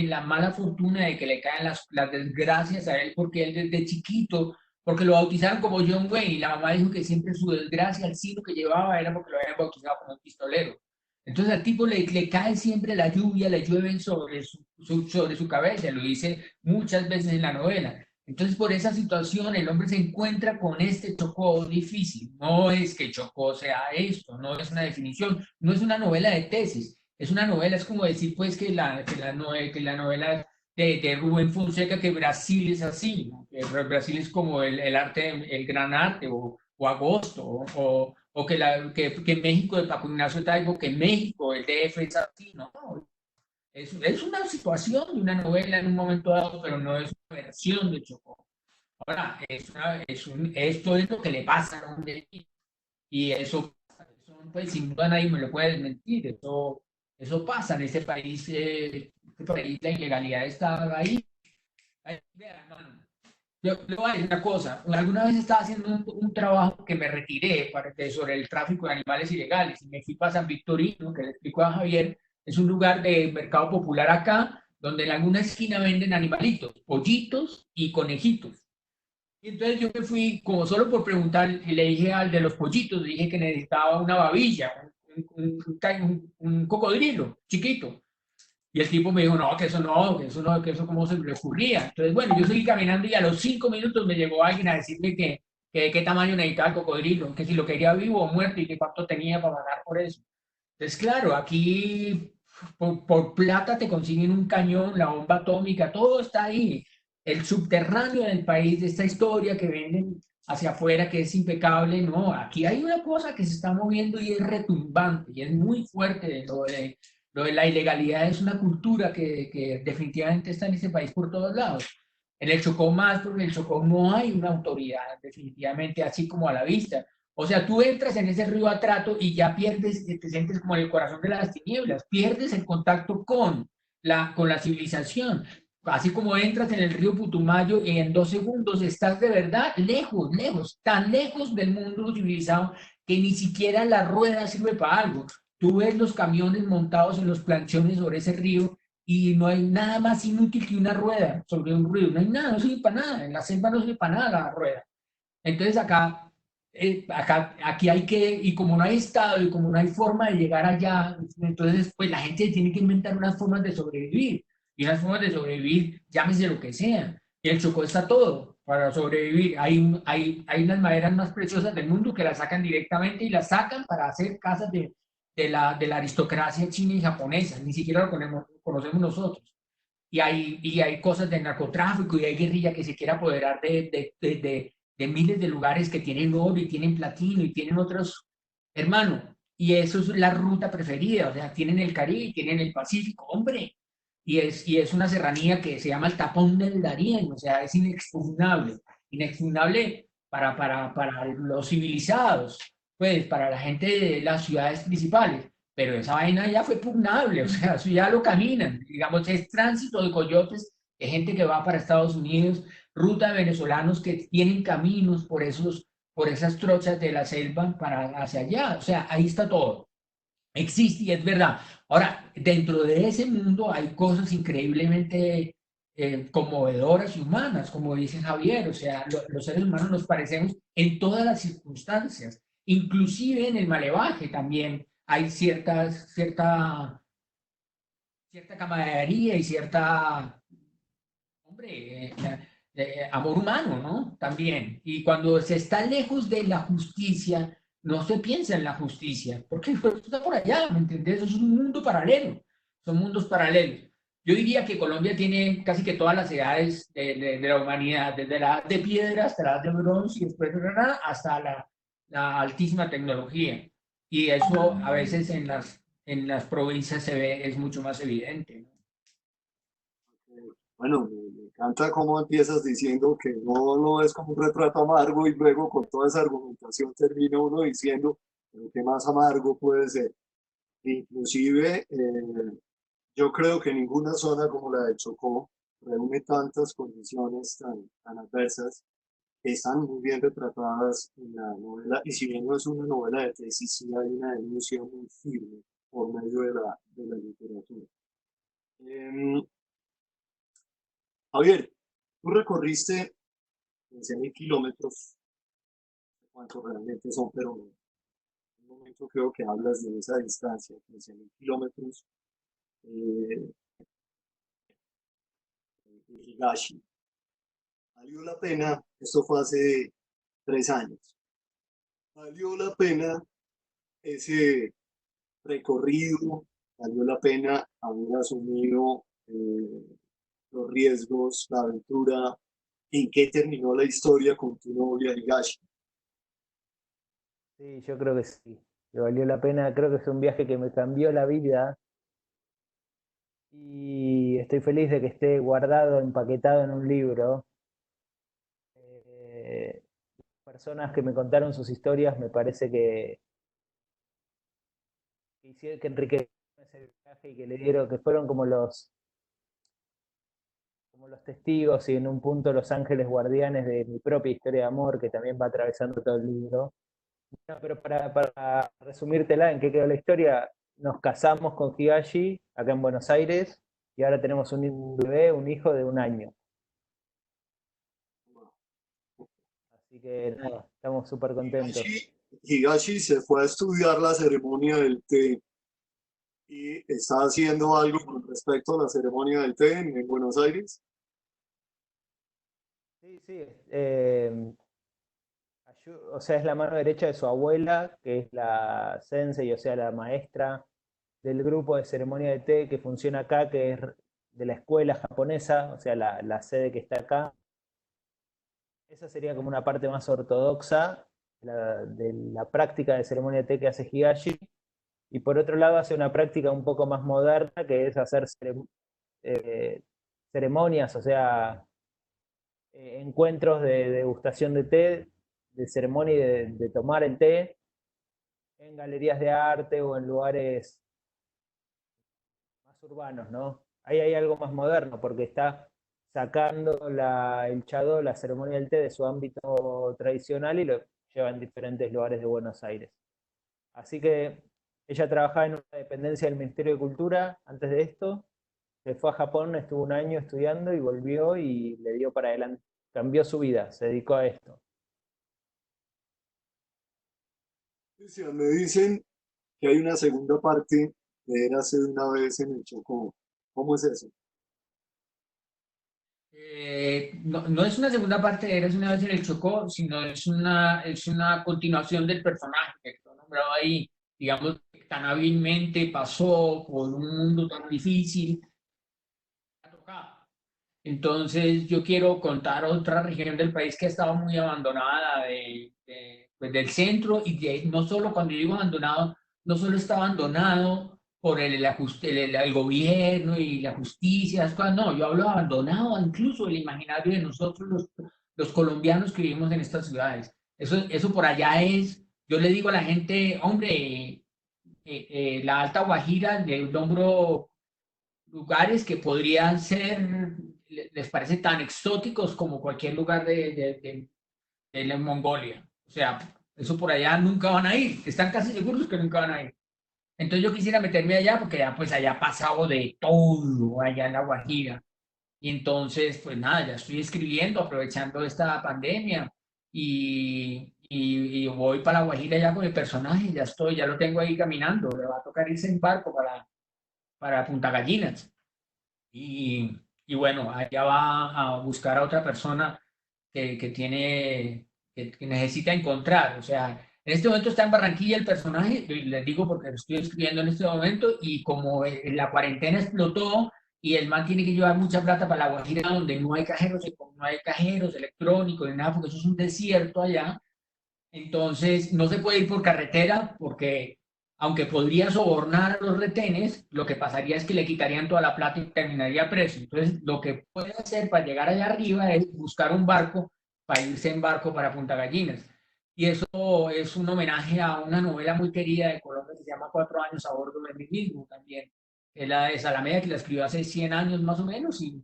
Speaker 2: la mala fortuna de que le caen las desgracias a él porque él desde chiquito, porque lo bautizaron como John Wayne y la mamá dijo que siempre su desgracia, el signo que llevaba era porque lo habían bautizado como un pistolero. Entonces al tipo le cae siempre la lluvia, le llueven sobre su cabeza, lo dice muchas veces en la novela. Entonces por esa situación el hombre se encuentra con este Chocó difícil. No es que Chocó sea esto, no es una definición, no es una novela de tesis, es una novela, es como decir pues que la novela de Rubén Fonseca, que Brasil es así, ¿no? Que Brasil es como el arte, el gran arte, o Agosto, que México de Paco Ignacio Taibo, que México, el DF es así, ¿no? Es una situación de una novela en un momento dado, pero no es una versión de Chocó. Ahora, esto es lo que le pasa a un delito. Y eso pues, sin duda nadie me lo puede desmentir. Eso pasa en este país la ilegalidad está ahí. Vea, hermano, yo le voy a decir una cosa. Alguna vez estaba haciendo un trabajo que me retiré sobre el tráfico de animales ilegales y me fui para San Victorino, que le explico a Javier. Es un lugar de mercado popular acá, donde en alguna esquina venden animalitos, pollitos y conejitos. Y entonces yo me fui, como solo por preguntar, y le dije al de los pollitos, le dije que necesitaba una babilla, un cocodrilo chiquito. Y el tipo me dijo, no, que eso no, que eso no, que eso cómo se le ocurría. Entonces, bueno, yo seguí caminando y a los 5 minutos me llegó alguien a decirme que de qué tamaño necesitaba el cocodrilo, que si lo quería vivo o muerto y que cuánto tenía para pagar por eso. Entonces, claro, aquí por plata te consiguen un cañón, la bomba atómica, todo está ahí. El subterráneo del país, de esta historia que venden hacia afuera, que es impecable, no, aquí hay una cosa que se está moviendo y es retumbante y es muy fuerte. Lo de la ilegalidad es una cultura que definitivamente está en este país por todos lados. En el Chocó más, porque en el Chocó no hay una autoridad definitivamente así como a la vista. O sea, tú entras en ese río Atrato y ya pierdes, te sientes como en el corazón de las tinieblas, pierdes el contacto con la civilización. Así como entras en el río Putumayo y en 2 segundos estás de verdad lejos, lejos, tan lejos del mundo civilizado que ni siquiera la rueda sirve para algo. Tú ves los camiones montados en los planchones sobre ese río y no hay nada más inútil que una rueda sobre un río. No hay nada, no sirve para nada. En la selva no sirve para nada la rueda. Entonces aquí hay que, y como no hay estado y como no hay forma de llegar allá, entonces pues la gente tiene que inventar unas formas de sobrevivir. Y unas formas de sobrevivir, llámese lo que sea. Y el Chocó está todo para sobrevivir. Hay unas maderas más preciosas del mundo que las sacan directamente y las sacan para hacer casas de la aristocracia china y japonesa. Ni siquiera lo conocemos nosotros. Y hay cosas de narcotráfico y hay guerrilla que se quiere apoderar de miles de lugares que tienen oro y tienen platino y tienen otros, hermano, y eso es la ruta preferida, o sea, tienen el Caribe, tienen el Pacífico, hombre, y es una serranía que se llama el Tapón del Darién, o sea, es inexpugnable para los civilizados, pues para la gente de las ciudades principales, pero esa vaina ya fue pugnable, o sea, eso ya lo caminan, digamos, es tránsito de coyotes, de gente que va para Estados Unidos, ruta de venezolanos que tienen caminos por esas trochas de la selva para hacia allá. O sea, ahí está todo. Existe y es verdad. Ahora, dentro de ese mundo hay cosas increíblemente conmovedoras y humanas, como dice Javier. O sea, los seres humanos nos parecemos en todas las circunstancias, inclusive en el malevaje también hay cierta camaradería y cierta, hombre, amor humano, ¿no? También. Y cuando se está lejos de la justicia, no se piensa en la justicia, porque pues, está por allá, ¿me entendés? Es un mundo paralelo, son mundos paralelos. Yo diría que Colombia tiene casi que todas las edades de la humanidad, desde la edad de piedra hasta la edad de bronce y después hasta la altísima tecnología. Y eso a veces en las provincias se ve, es mucho más evidente, ¿no?
Speaker 1: Bueno, me encanta cómo empiezas diciendo que no lo es como un retrato amargo y luego con toda esa argumentación termina uno diciendo, pero qué más amargo puede ser. Inclusive, yo creo que ninguna zona como la de Chocó reúne tantas condiciones tan adversas que están muy bien retratadas en la novela, y si bien no es una novela de tesis, sí hay una denuncia muy firme por medio de la literatura. Javier, tú recorriste 15.000 kilómetros, no sé cuántos realmente son, pero en un momento creo que hablas de esa distancia, 15.000 kilómetros, eh, de Higashi. ¿Valió la pena? Esto fue hace 3 años. ¿Valió la pena ese recorrido? ¿Valió la pena haber asumido los riesgos, la aventura? ¿En qué terminó la historia con tu novia Higashi?
Speaker 6: Sí, yo creo que sí, que valió la pena, creo que es un viaje que me cambió la vida y estoy feliz de que esté guardado, empaquetado en un libro. Personas que me contaron sus historias me parece que hicieron, que enriquecieron ese viaje y que le dieron, que fueron como los testigos y en un punto los ángeles guardianes de mi propia historia de amor que también va atravesando todo el libro. No, pero para resumírtela, ¿en qué quedó la historia? Nos casamos con Higashi acá en Buenos Aires y ahora tenemos un bebé, un hijo de 1 año. Así que nada, estamos súper contentos.
Speaker 1: Higashi se fue a estudiar la ceremonia del té y está haciendo algo con respecto a la ceremonia del té en Buenos Aires.
Speaker 6: Sí, sí. O sea, es la mano derecha de su abuela, que es la sensei, o sea, la maestra del grupo de ceremonia de té que funciona acá, que es de la escuela japonesa, o sea, la sede que está acá. Esa sería como una parte más ortodoxa de la práctica de ceremonia de té que hace Higashi. Y por otro lado hace una práctica un poco más moderna, que es hacer ceremonias, o sea, encuentros de degustación de té, de ceremonia y de tomar el té en galerías de arte o en lugares más urbanos, ¿no? Ahí hay algo más moderno porque está sacando el chadó, la ceremonia del té de su ámbito tradicional y lo lleva en diferentes lugares de Buenos Aires. Así que ella trabajaba en una dependencia del Ministerio de Cultura antes de esto, se fue a Japón, estuvo un año estudiando y volvió y le dio para adelante, cambió su vida, se dedicó a esto.
Speaker 1: Cristian, me dicen que hay una segunda parte de Érase de una vez en el Chocó. ¿Cómo es eso?
Speaker 2: No, no es una segunda parte de Eras una vez en el Chocó, sino es una continuación del personaje que fue nombrado ahí. Digamos, tan hábilmente pasó por un mundo tan difícil. Entonces, yo quiero contar otra región del país que ha estado muy abandonada pues, del centro y no solo cuando digo abandonado, no solo está abandonado por el gobierno y la justicia, las cosas, no, yo hablo abandonado incluso el imaginario de nosotros los colombianos que vivimos en estas ciudades. Eso por allá es, yo le digo a la gente, hombre, la Alta Guajira, de nombro lugares que podrían ser, les parece tan exóticos como cualquier lugar de la Mongolia. O sea, eso por allá nunca van a ir, están casi seguros que nunca van a ir. Entonces yo quisiera meterme allá porque ya pues allá ha pasado de todo, allá en la Guajira. Y entonces, pues nada, ya estoy escribiendo, aprovechando esta pandemia y voy para la Guajira ya con el personaje, ya lo tengo ahí caminando, le va a tocar irse en barco para Punta Gallinas. Y bueno, allá va a buscar a otra persona que necesita encontrar. O sea, en este momento está en Barranquilla el personaje, y les digo porque lo estoy escribiendo en este momento, y como la cuarentena explotó y el man tiene que llevar mucha plata para la Guajira, donde no hay cajeros electrónicos ni nada, porque eso es un desierto allá. Entonces, no se puede ir por carretera porque, aunque podría sobornar a los retenes, lo que pasaría es que le quitarían toda la plata y terminaría preso. Entonces, lo que puede hacer para llegar allá arriba es buscar un barco para irse en barco para Punta Gallinas. Y eso es un homenaje a una novela muy querida de Colombia que se llama Cuatro años a bordo de mí mismo también. Es la de Salamea, que la escribió hace 100 años más o menos, y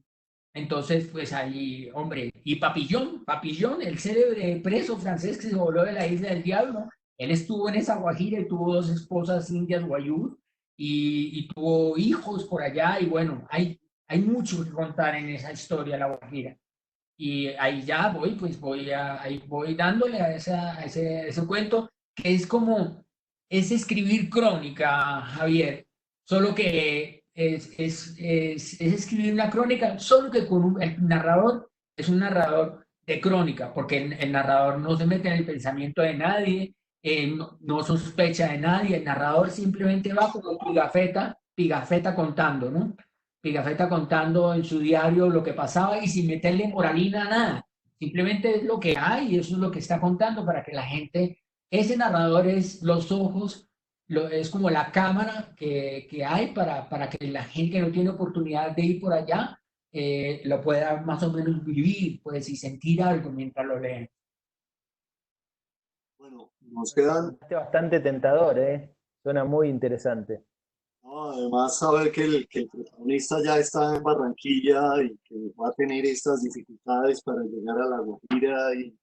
Speaker 2: entonces, pues ahí, hombre, y Papillón, el célebre preso francés que se voló de la isla del Diablo, él estuvo en esa Guajira y tuvo dos esposas indias guayú y tuvo hijos por allá y bueno, hay mucho que contar en esa historia, la Guajira. Y ahí ya voy, pues ahí voy dándole a ese cuento, que es como, es escribir crónica, Javier, solo que es escribir una crónica, solo que el narrador es un narrador de crónica, porque el narrador no se mete en el pensamiento de nadie, no sospecha de nadie, el narrador simplemente va como pigafetta contando, ¿no? Pigafetta contando en su diario lo que pasaba y sin meterle moralina a nada. Simplemente es lo que hay y eso es lo que está contando para que la gente, ese narrador es los ojos, es como la cámara que hay para que la gente que no tiene oportunidad de ir por allá lo pueda más o menos vivir, pues, y sentir algo mientras lo leen.
Speaker 1: Bueno, nos quedan,
Speaker 6: Bastante tentador, ¿eh? Suena muy interesante.
Speaker 1: no, además saber que el protagonista ya está en Barranquilla y que va a tener estas dificultades para llegar a La Guajira y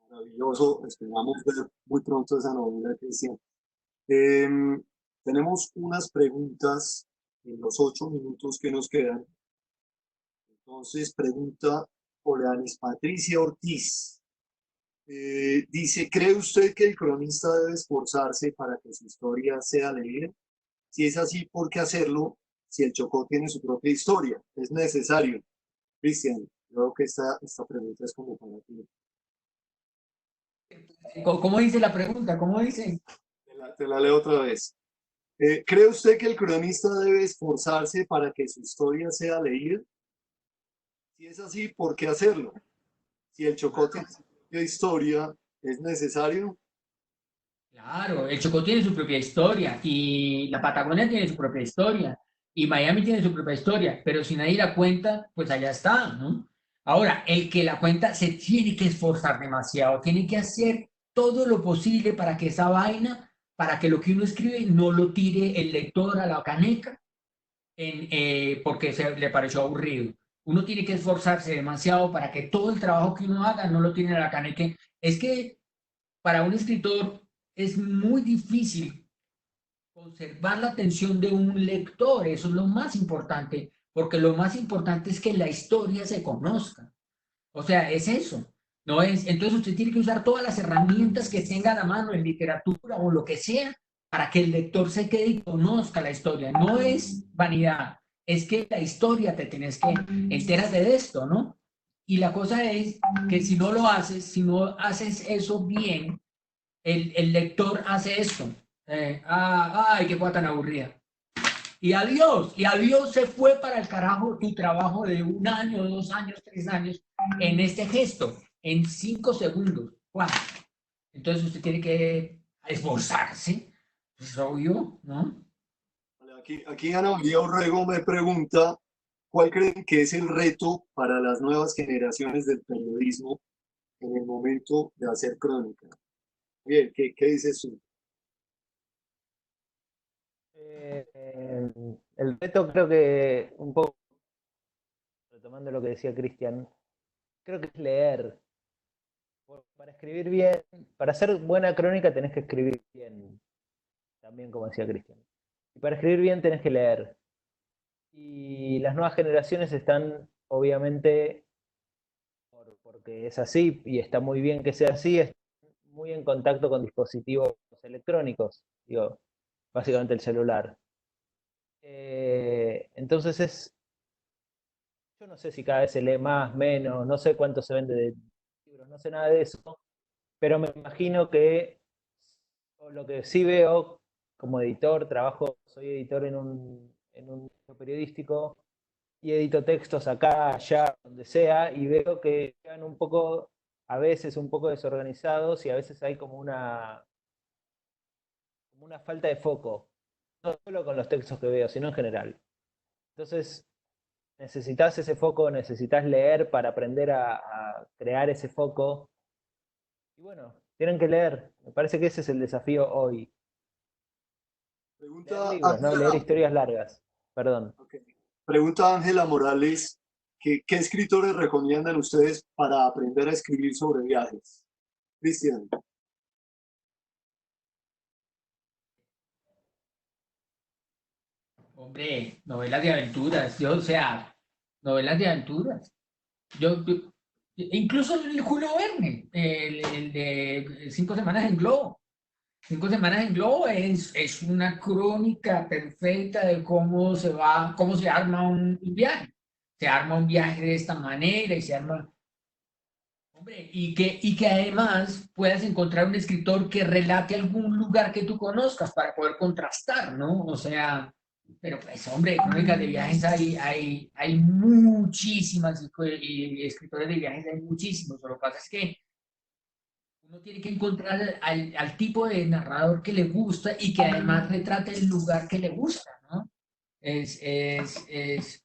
Speaker 1: maravilloso, esperamos ver muy pronto esa novela, Cristian. Em, Tenemos unas preguntas en los 8 minutos que nos quedan. Entonces, pregunta Oleanis Patricia Ortiz. Dice, ¿cree usted que el cronista debe esforzarse para que su historia sea leída? Si es así, ¿por qué hacerlo si el Chocó tiene su propia historia? Es necesario. Cristian, creo que esta pregunta es como para ti.
Speaker 2: ¿Cómo dice la pregunta? ¿Cómo dice?
Speaker 1: Te la leo otra vez. ¿Cree usted que el cronista debe esforzarse para que su historia sea leída? Si es así, ¿por qué hacerlo? Si el Chocó tiene su propia historia, ¿es necesario?
Speaker 2: Claro, el Chocó tiene su propia historia y la Patagonia tiene su propia historia y Miami tiene su propia historia, pero si nadie la cuenta, pues allá está, ¿no? Ahora, el que la cuenta se tiene que esforzar demasiado, tiene que hacer todo lo posible para que esa vaina, para que lo que uno escribe no lo tire el lector a la caneca porque le pareció aburrido. Uno tiene que esforzarse demasiado para que todo el trabajo que uno haga no lo tire a la caneca. Es que para un escritor es muy difícil conservar la atención de un lector, eso es lo más importante, porque lo más importante es que la historia se conozca. O sea, es eso. No es, entonces usted tiene que usar todas las herramientas que tenga a la mano en literatura o lo que sea para que el lector se quede y conozca la historia. No es vanidad, es que la historia te tienes que entérate de esto, ¿no? Y la cosa es que si no lo haces, si no haces eso bien, el lector hace esto. Ay, qué cosa tan aburrida. Y adiós se fue para el carajo tu trabajo de 1 año, 2 años, 3 años en este gesto, en 5 segundos. ¡Guau! Entonces usted tiene que esforzarse, es obvio, ¿no?
Speaker 1: Aquí Ana María Orrego me pregunta, ¿cuál creen que es el reto para las nuevas generaciones del periodismo en el momento de hacer crónica? Bien, ¿qué dices tú?
Speaker 6: El reto creo que, un poco retomando lo que decía Cristian, creo que es leer. Para escribir bien, para hacer buena crónica tenés que escribir bien, también como decía Cristian. Y para escribir bien tenés que leer. Y las nuevas generaciones están, obviamente, porque es así, y está muy bien que sea así, están muy en contacto con dispositivos electrónicos, digo, básicamente el celular. Entonces yo no sé si cada vez se lee más, menos, no sé cuánto se vende de libros, no sé nada de eso, pero me imagino que lo que sí veo como editor, soy editor en un medio periodístico y edito textos acá, allá, donde sea, y veo que están un poco, a veces un poco desorganizados y a veces hay como una falta de foco, no solo con los textos que veo, sino en general. Entonces, necesitas ese foco, necesitas leer para aprender a crear ese foco. Y bueno, tienen que leer. Me parece que ese es el desafío hoy. Leer
Speaker 1: Pregunta
Speaker 6: libros, ¿no? Leer
Speaker 1: Ángela,
Speaker 6: historias largas. Perdón.
Speaker 1: okay. Pregunta Ángela Morales, ¿qué escritores recomiendan ustedes para aprender a escribir sobre viajes? Cristian.
Speaker 2: Hombre, novelas de aventuras, yo, o sea, novelas de aventuras. Incluso el Julio Verne, el de 5 semanas en Globo. 5 semanas en Globo es una crónica perfecta de cómo se arma un viaje. Se arma un viaje de esta manera y se arma. Hombre, y que además puedas encontrar un escritor que relate algún lugar que tú conozcas para poder contrastar, ¿no? O sea, pero pues, hombre, crónicas de viajes hay muchísimas y escritores de viajes hay muchísimos. Lo que pasa es que uno tiene que encontrar al tipo de narrador que le gusta y que además retrate el lugar que le gusta, ¿no? Es, es, es,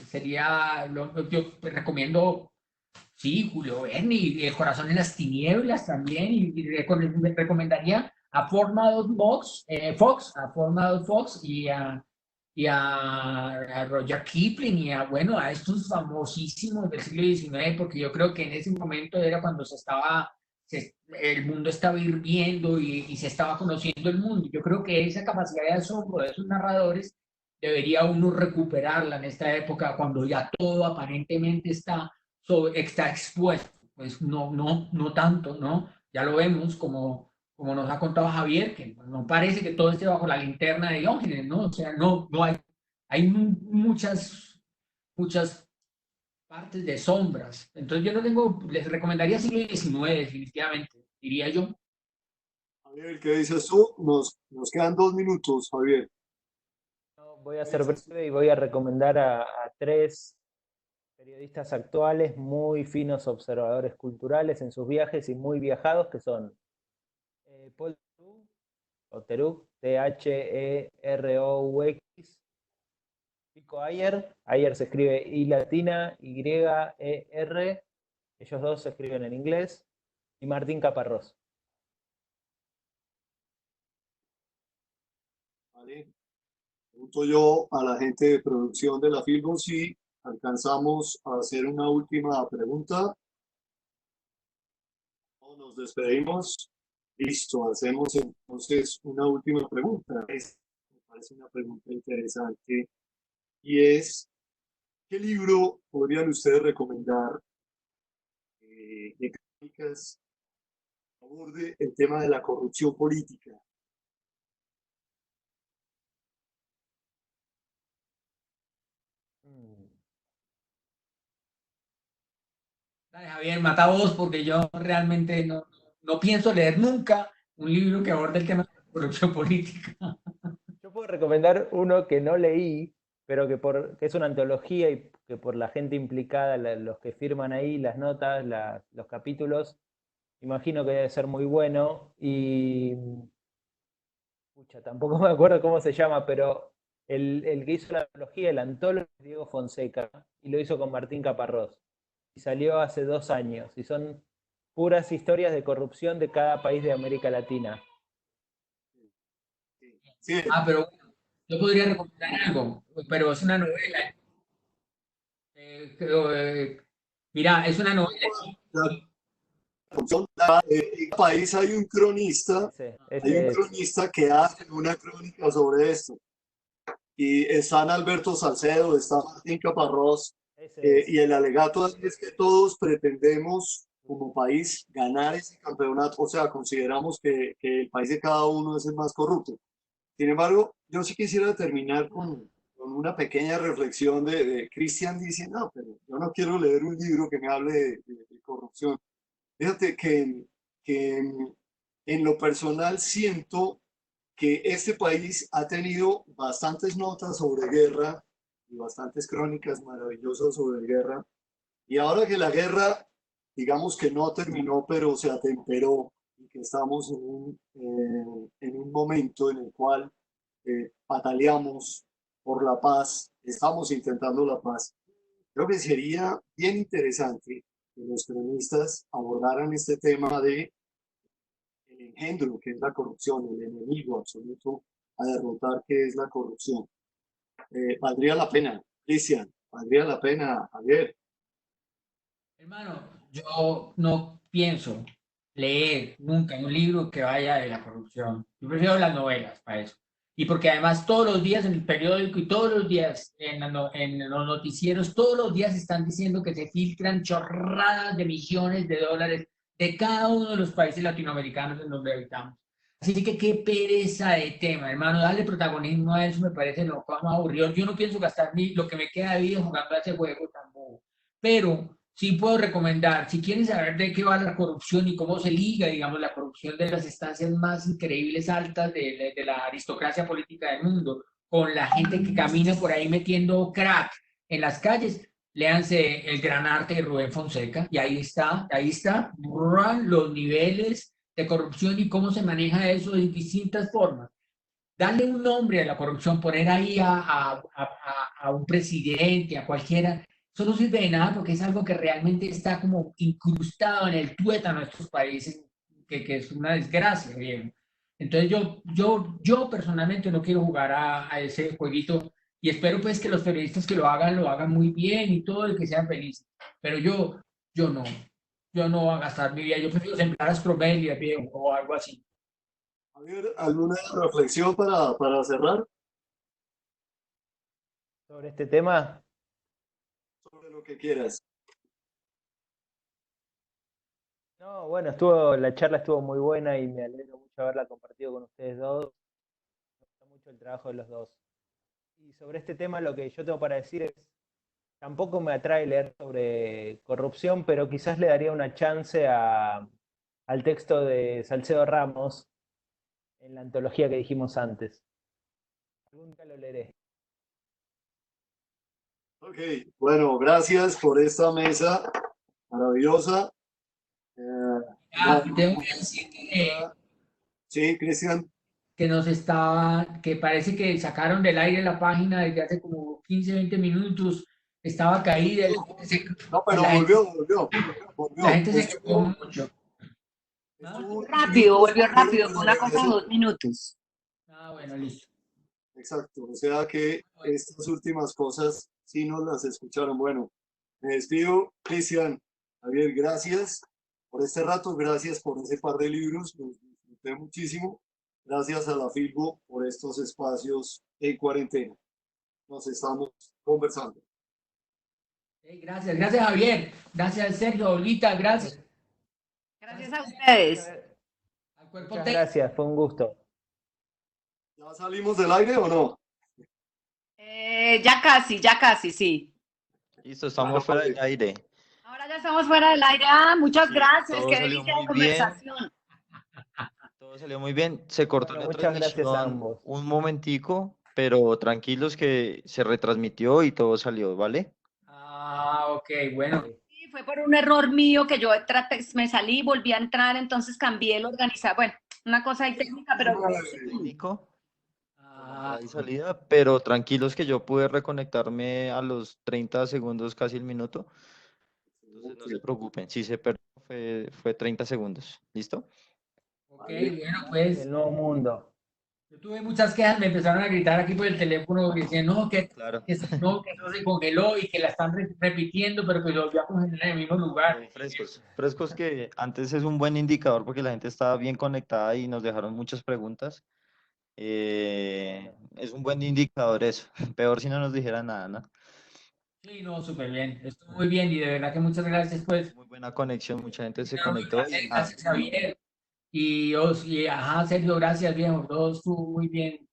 Speaker 2: sería, yo recomiendo, sí, Julio Verne y El corazón en las tinieblas también, y recomendaría a Forma Fox y a Roger Kipling bueno, a estos famosísimos del siglo XIX, porque yo creo que en ese momento era cuando el mundo estaba hirviendo y se estaba conociendo el mundo. Yo creo que esa capacidad de asombro de esos narradores debería uno recuperarla en esta época cuando ya todo aparentemente está expuesto. pues no tanto, ¿no? Ya lo vemos como nos ha contado Javier, que no parece que todo esté bajo la linterna de Diógenes, ¿no? O sea, no hay muchas partes de sombras. Entonces yo no tengo, les recomendaría siglo XIX, definitivamente, diría yo.
Speaker 1: Javier, ¿qué dices tú? Nos quedan 2 minutos, Javier.
Speaker 6: No, voy a ser breve y voy a recomendar a tres periodistas actuales, muy finos observadores culturales en sus viajes y muy viajados, que son Paul Theroux, o Theroux, Theroux, Pico Ayer, Ayer se escribe I latina, Y-E-R, ellos dos se escriben en inglés, y Martín Caparrós.
Speaker 1: ¿Vale? Pregunto yo a la gente de producción de la Filbo si alcanzamos a hacer una última pregunta o nos despedimos. Listo, hacemos entonces una última pregunta. Me parece una pregunta interesante y es, ¿qué libro podrían ustedes recomendar de crónicas que aborde el tema de la corrupción política?
Speaker 2: Dale, Javier, mata vos, porque yo realmente no pienso leer nunca un libro que aborde el tema de la corrupción política.
Speaker 6: Yo puedo recomendar uno que no leí, pero que es una antología y que por la gente implicada, los que firman ahí, las notas, los capítulos, imagino que debe ser muy bueno. Y pucha, tampoco me acuerdo cómo se llama, pero el que hizo la antología, el antólogo, es Diego Fonseca, y lo hizo con Martín Caparrós. Y salió hace 2 años, y son puras historias de corrupción de cada país de América Latina.
Speaker 1: Sí,
Speaker 2: Pero yo podría recomendar algo, pero es una novela. Mira, es una novela.
Speaker 1: la corrupción, en cada país hay un
Speaker 6: Ese es.
Speaker 1: cronista que hace una crónica sobre esto. Y están Alberto Salcedo, está Martín Caparrós,
Speaker 6: Ese es.
Speaker 1: y el alegato es que todos pretendemos como país ganar ese campeonato, o sea, consideramos que el país de cada uno es el más corrupto. Sin embargo, yo sí quisiera terminar con una pequeña reflexión de Cristian diciendo, no, pero yo no quiero leer un libro que me hable de corrupción. Fíjate que en lo personal siento que este país ha tenido bastantes notas sobre guerra y bastantes crónicas maravillosas sobre guerra. Y ahora que la guerra, digamos que no terminó, pero se atemperó y que estamos en un momento en el cual bataleamos por la paz, estamos intentando la paz. Creo que sería bien interesante que los cronistas abordaran este tema de el engendro que es la corrupción, el enemigo absoluto a derrotar que es la corrupción. Valdría la pena, Cristian, valdría la pena, Javier.
Speaker 2: Hermano, yo no pienso leer nunca un libro que vaya de la corrupción. Yo prefiero las novelas para eso. Y porque además todos los días en el periódico y todos los días en los noticieros, todos los días están diciendo que se filtran chorradas de millones de dólares de cada uno de los países latinoamericanos en donde habitamos. Así que qué pereza de tema, hermano. Darle protagonismo a eso me parece lo más aburrido. Yo no pienso gastar ni lo que me queda de vida jugando a ese juego tan bobo. Pero sí puedo recomendar, si quieren saber de qué va la corrupción y cómo se liga, digamos, la corrupción de las estancias más increíbles altas de la aristocracia política del mundo, con la gente que camina por ahí metiendo crack en las calles, léanse El Gran Arte de Rubén Fonseca, y ahí está, los niveles de corrupción y cómo se maneja eso de distintas formas. Darle un nombre a la corrupción, poner ahí a un presidente, a cualquiera, eso no sirve de nada porque es algo que realmente está como incrustado en el tuétano de estos países, que es una desgracia, bien. Entonces yo personalmente no quiero jugar a ese jueguito y espero pues que los periodistas que lo hagan muy bien y todo y que sean felices. Pero yo no, yo no voy a gastar mi vida, yo prefiero sembrar astromelia, viejo, o algo así.
Speaker 1: Javier, ¿alguna reflexión para cerrar
Speaker 6: Sobre este tema.
Speaker 1: sobre lo que quieras?
Speaker 6: No, bueno, la charla estuvo muy buena y me alegro mucho haberla compartido con ustedes dos. Me gusta mucho el trabajo de los dos. Y sobre este tema lo que yo tengo para decir es, tampoco me atrae leer sobre corrupción, pero quizás le daría una chance al texto de Salcedo Ramos en la antología que dijimos antes. Algún día lo leeré.
Speaker 1: Ok, bueno, gracias por esta mesa maravillosa.
Speaker 2: Ah, tengo que decir
Speaker 1: Sí, Cristian.
Speaker 2: que parece que sacaron del aire la página desde hace como 15, 20 minutos, estaba caída,
Speaker 1: No, pero
Speaker 2: la gente,
Speaker 1: volvió.
Speaker 2: la gente se quejó
Speaker 1: Estuvo,
Speaker 2: mucho. ¿Ah?
Speaker 1: estuvo
Speaker 4: Rápido, volvió
Speaker 1: pero
Speaker 4: rápido, fue una cosa de 2 minutos.
Speaker 2: Ah, bueno, listo.
Speaker 1: exacto, o sea que estas últimas cosas sí nos las escucharon. Bueno, me despido, Cristian. Javier, gracias por este rato, gracias por ese par de libros, los disfruté muchísimo. Gracias a la Filbo por estos espacios en cuarentena. Nos estamos conversando.
Speaker 2: Gracias, gracias Javier, gracias Sergio, Olita, gracias
Speaker 4: Gracias a ustedes.
Speaker 2: al cuerpo
Speaker 6: Muchas
Speaker 2: técnico.
Speaker 6: gracias, fue un gusto.
Speaker 1: ¿Ya salimos del aire o no?
Speaker 4: Ya casi, sí.
Speaker 3: Listo, estamos fuera del aire.
Speaker 4: Ahora ya estamos fuera del aire. Muchas
Speaker 3: Sí,
Speaker 4: gracias,
Speaker 3: todo
Speaker 4: qué
Speaker 3: salió
Speaker 4: delicia de
Speaker 3: muy bien.
Speaker 4: conversación.
Speaker 3: Todo salió muy bien. Se cortó
Speaker 6: Bueno,
Speaker 3: la
Speaker 6: muchas gracias a
Speaker 3: transmisión
Speaker 6: ambos.
Speaker 3: un momentico, pero tranquilos que se retransmitió y todo salió, ¿vale?
Speaker 2: Ah, ok, bueno.
Speaker 4: Sí, fue por un error mío que yo me salí, volví a entrar, entonces cambié el organizador. Bueno, una cosa ahí técnica, pero
Speaker 3: Técnico,
Speaker 2: Ah,
Speaker 3: entrada y salida, pero tranquilos que yo pude reconectarme a los 30 segundos, casi el minuto. Entonces no se preocupen, si se perdió fue 30 segundos. ¿Listo?
Speaker 2: ok, bueno, pues
Speaker 6: El nuevo mundo.
Speaker 2: yo tuve muchas quejas, me empezaron a gritar aquí por el teléfono que decían, no,
Speaker 3: Claro.
Speaker 2: no, que eso se congeló y que la están repitiendo, pero que lo volvió a congelar en el mismo lugar.
Speaker 3: Pero frescos que antes es un buen indicador porque la gente estaba bien conectada y nos dejaron muchas preguntas. Es un buen indicador eso. Peor si no nos dijera nada, ¿no?
Speaker 2: Sí, no, súper bien, estuvo muy bien y de verdad que muchas gracias, pues.
Speaker 3: Muy buena conexión, mucha gente se
Speaker 2: Claro, un
Speaker 3: conectó
Speaker 2: placer,
Speaker 3: y nada,
Speaker 2: gracias Javier. Y ajá, Sergio, gracias, viejo, todo estuvo muy bien.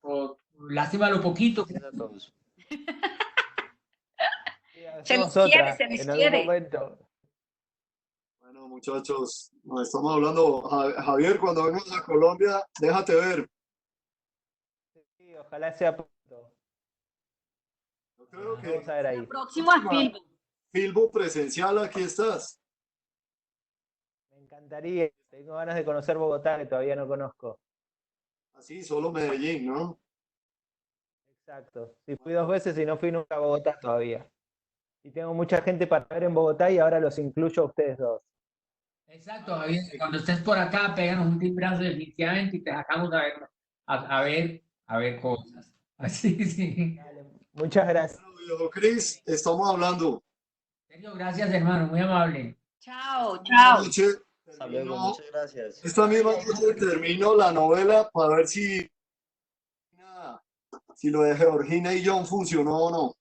Speaker 2: Lástima lo poquito.
Speaker 3: gracias a todos.
Speaker 6: Sí,
Speaker 4: se les
Speaker 6: hacemos
Speaker 4: quiere,
Speaker 6: otra
Speaker 4: se les
Speaker 6: en algún
Speaker 4: quiere.
Speaker 6: momento.
Speaker 1: Bueno, muchachos, nos estamos hablando. Javier, cuando vengas a Colombia, déjate ver.
Speaker 6: Sí, ojalá sea pronto.
Speaker 1: Yo creo
Speaker 6: Nos
Speaker 1: que
Speaker 6: vamos a ver ahí.
Speaker 4: Próximo a Filbo.
Speaker 1: Filbo presencial, aquí estás.
Speaker 6: Me encantaría. Tengo ganas de conocer Bogotá, que todavía no conozco.
Speaker 1: Así, solo Medellín, ¿no?
Speaker 6: Exacto. Sí, fui 2 veces y no fui nunca a Bogotá todavía. Y tengo mucha gente para ver en Bogotá y ahora los incluyo a ustedes dos.
Speaker 2: Exacto, Javier, cuando estés por acá, péganos un timbrazo definitivamente y te sacamos a ver cosas. Así, sí.
Speaker 6: Dale, muchas gracias.
Speaker 1: Bueno, viejo Cris, estamos hablando.
Speaker 2: Sergio, gracias, hermano, muy amable.
Speaker 4: Chao,
Speaker 1: Esta
Speaker 4: chao.
Speaker 1: noche
Speaker 3: Hasta luego,
Speaker 1: termino,
Speaker 3: muchas gracias.
Speaker 1: esta misma noche termino la novela para ver si lo de Georgina y John funcionó o no.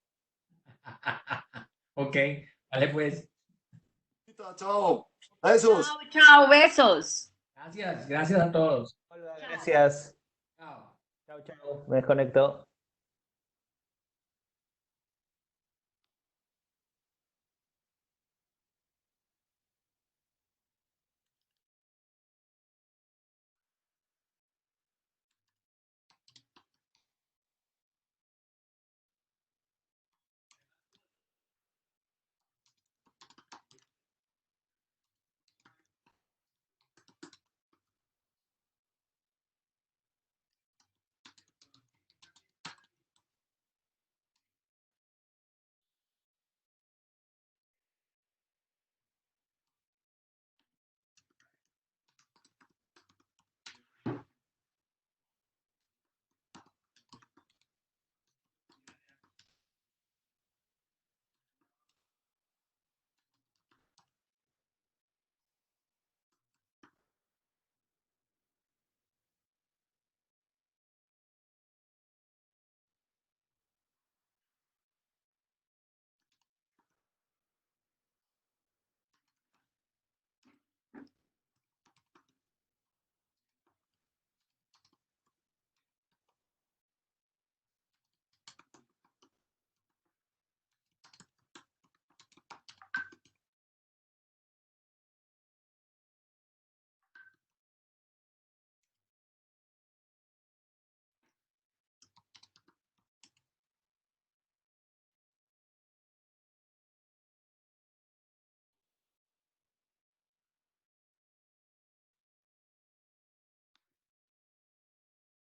Speaker 2: Ok, vale, pues.
Speaker 1: Chao. Besos.
Speaker 4: Chao, chao, besos.
Speaker 2: Gracias, gracias a todos.
Speaker 6: Gracias.
Speaker 2: Chao.
Speaker 6: Chao, chao. Me desconecto.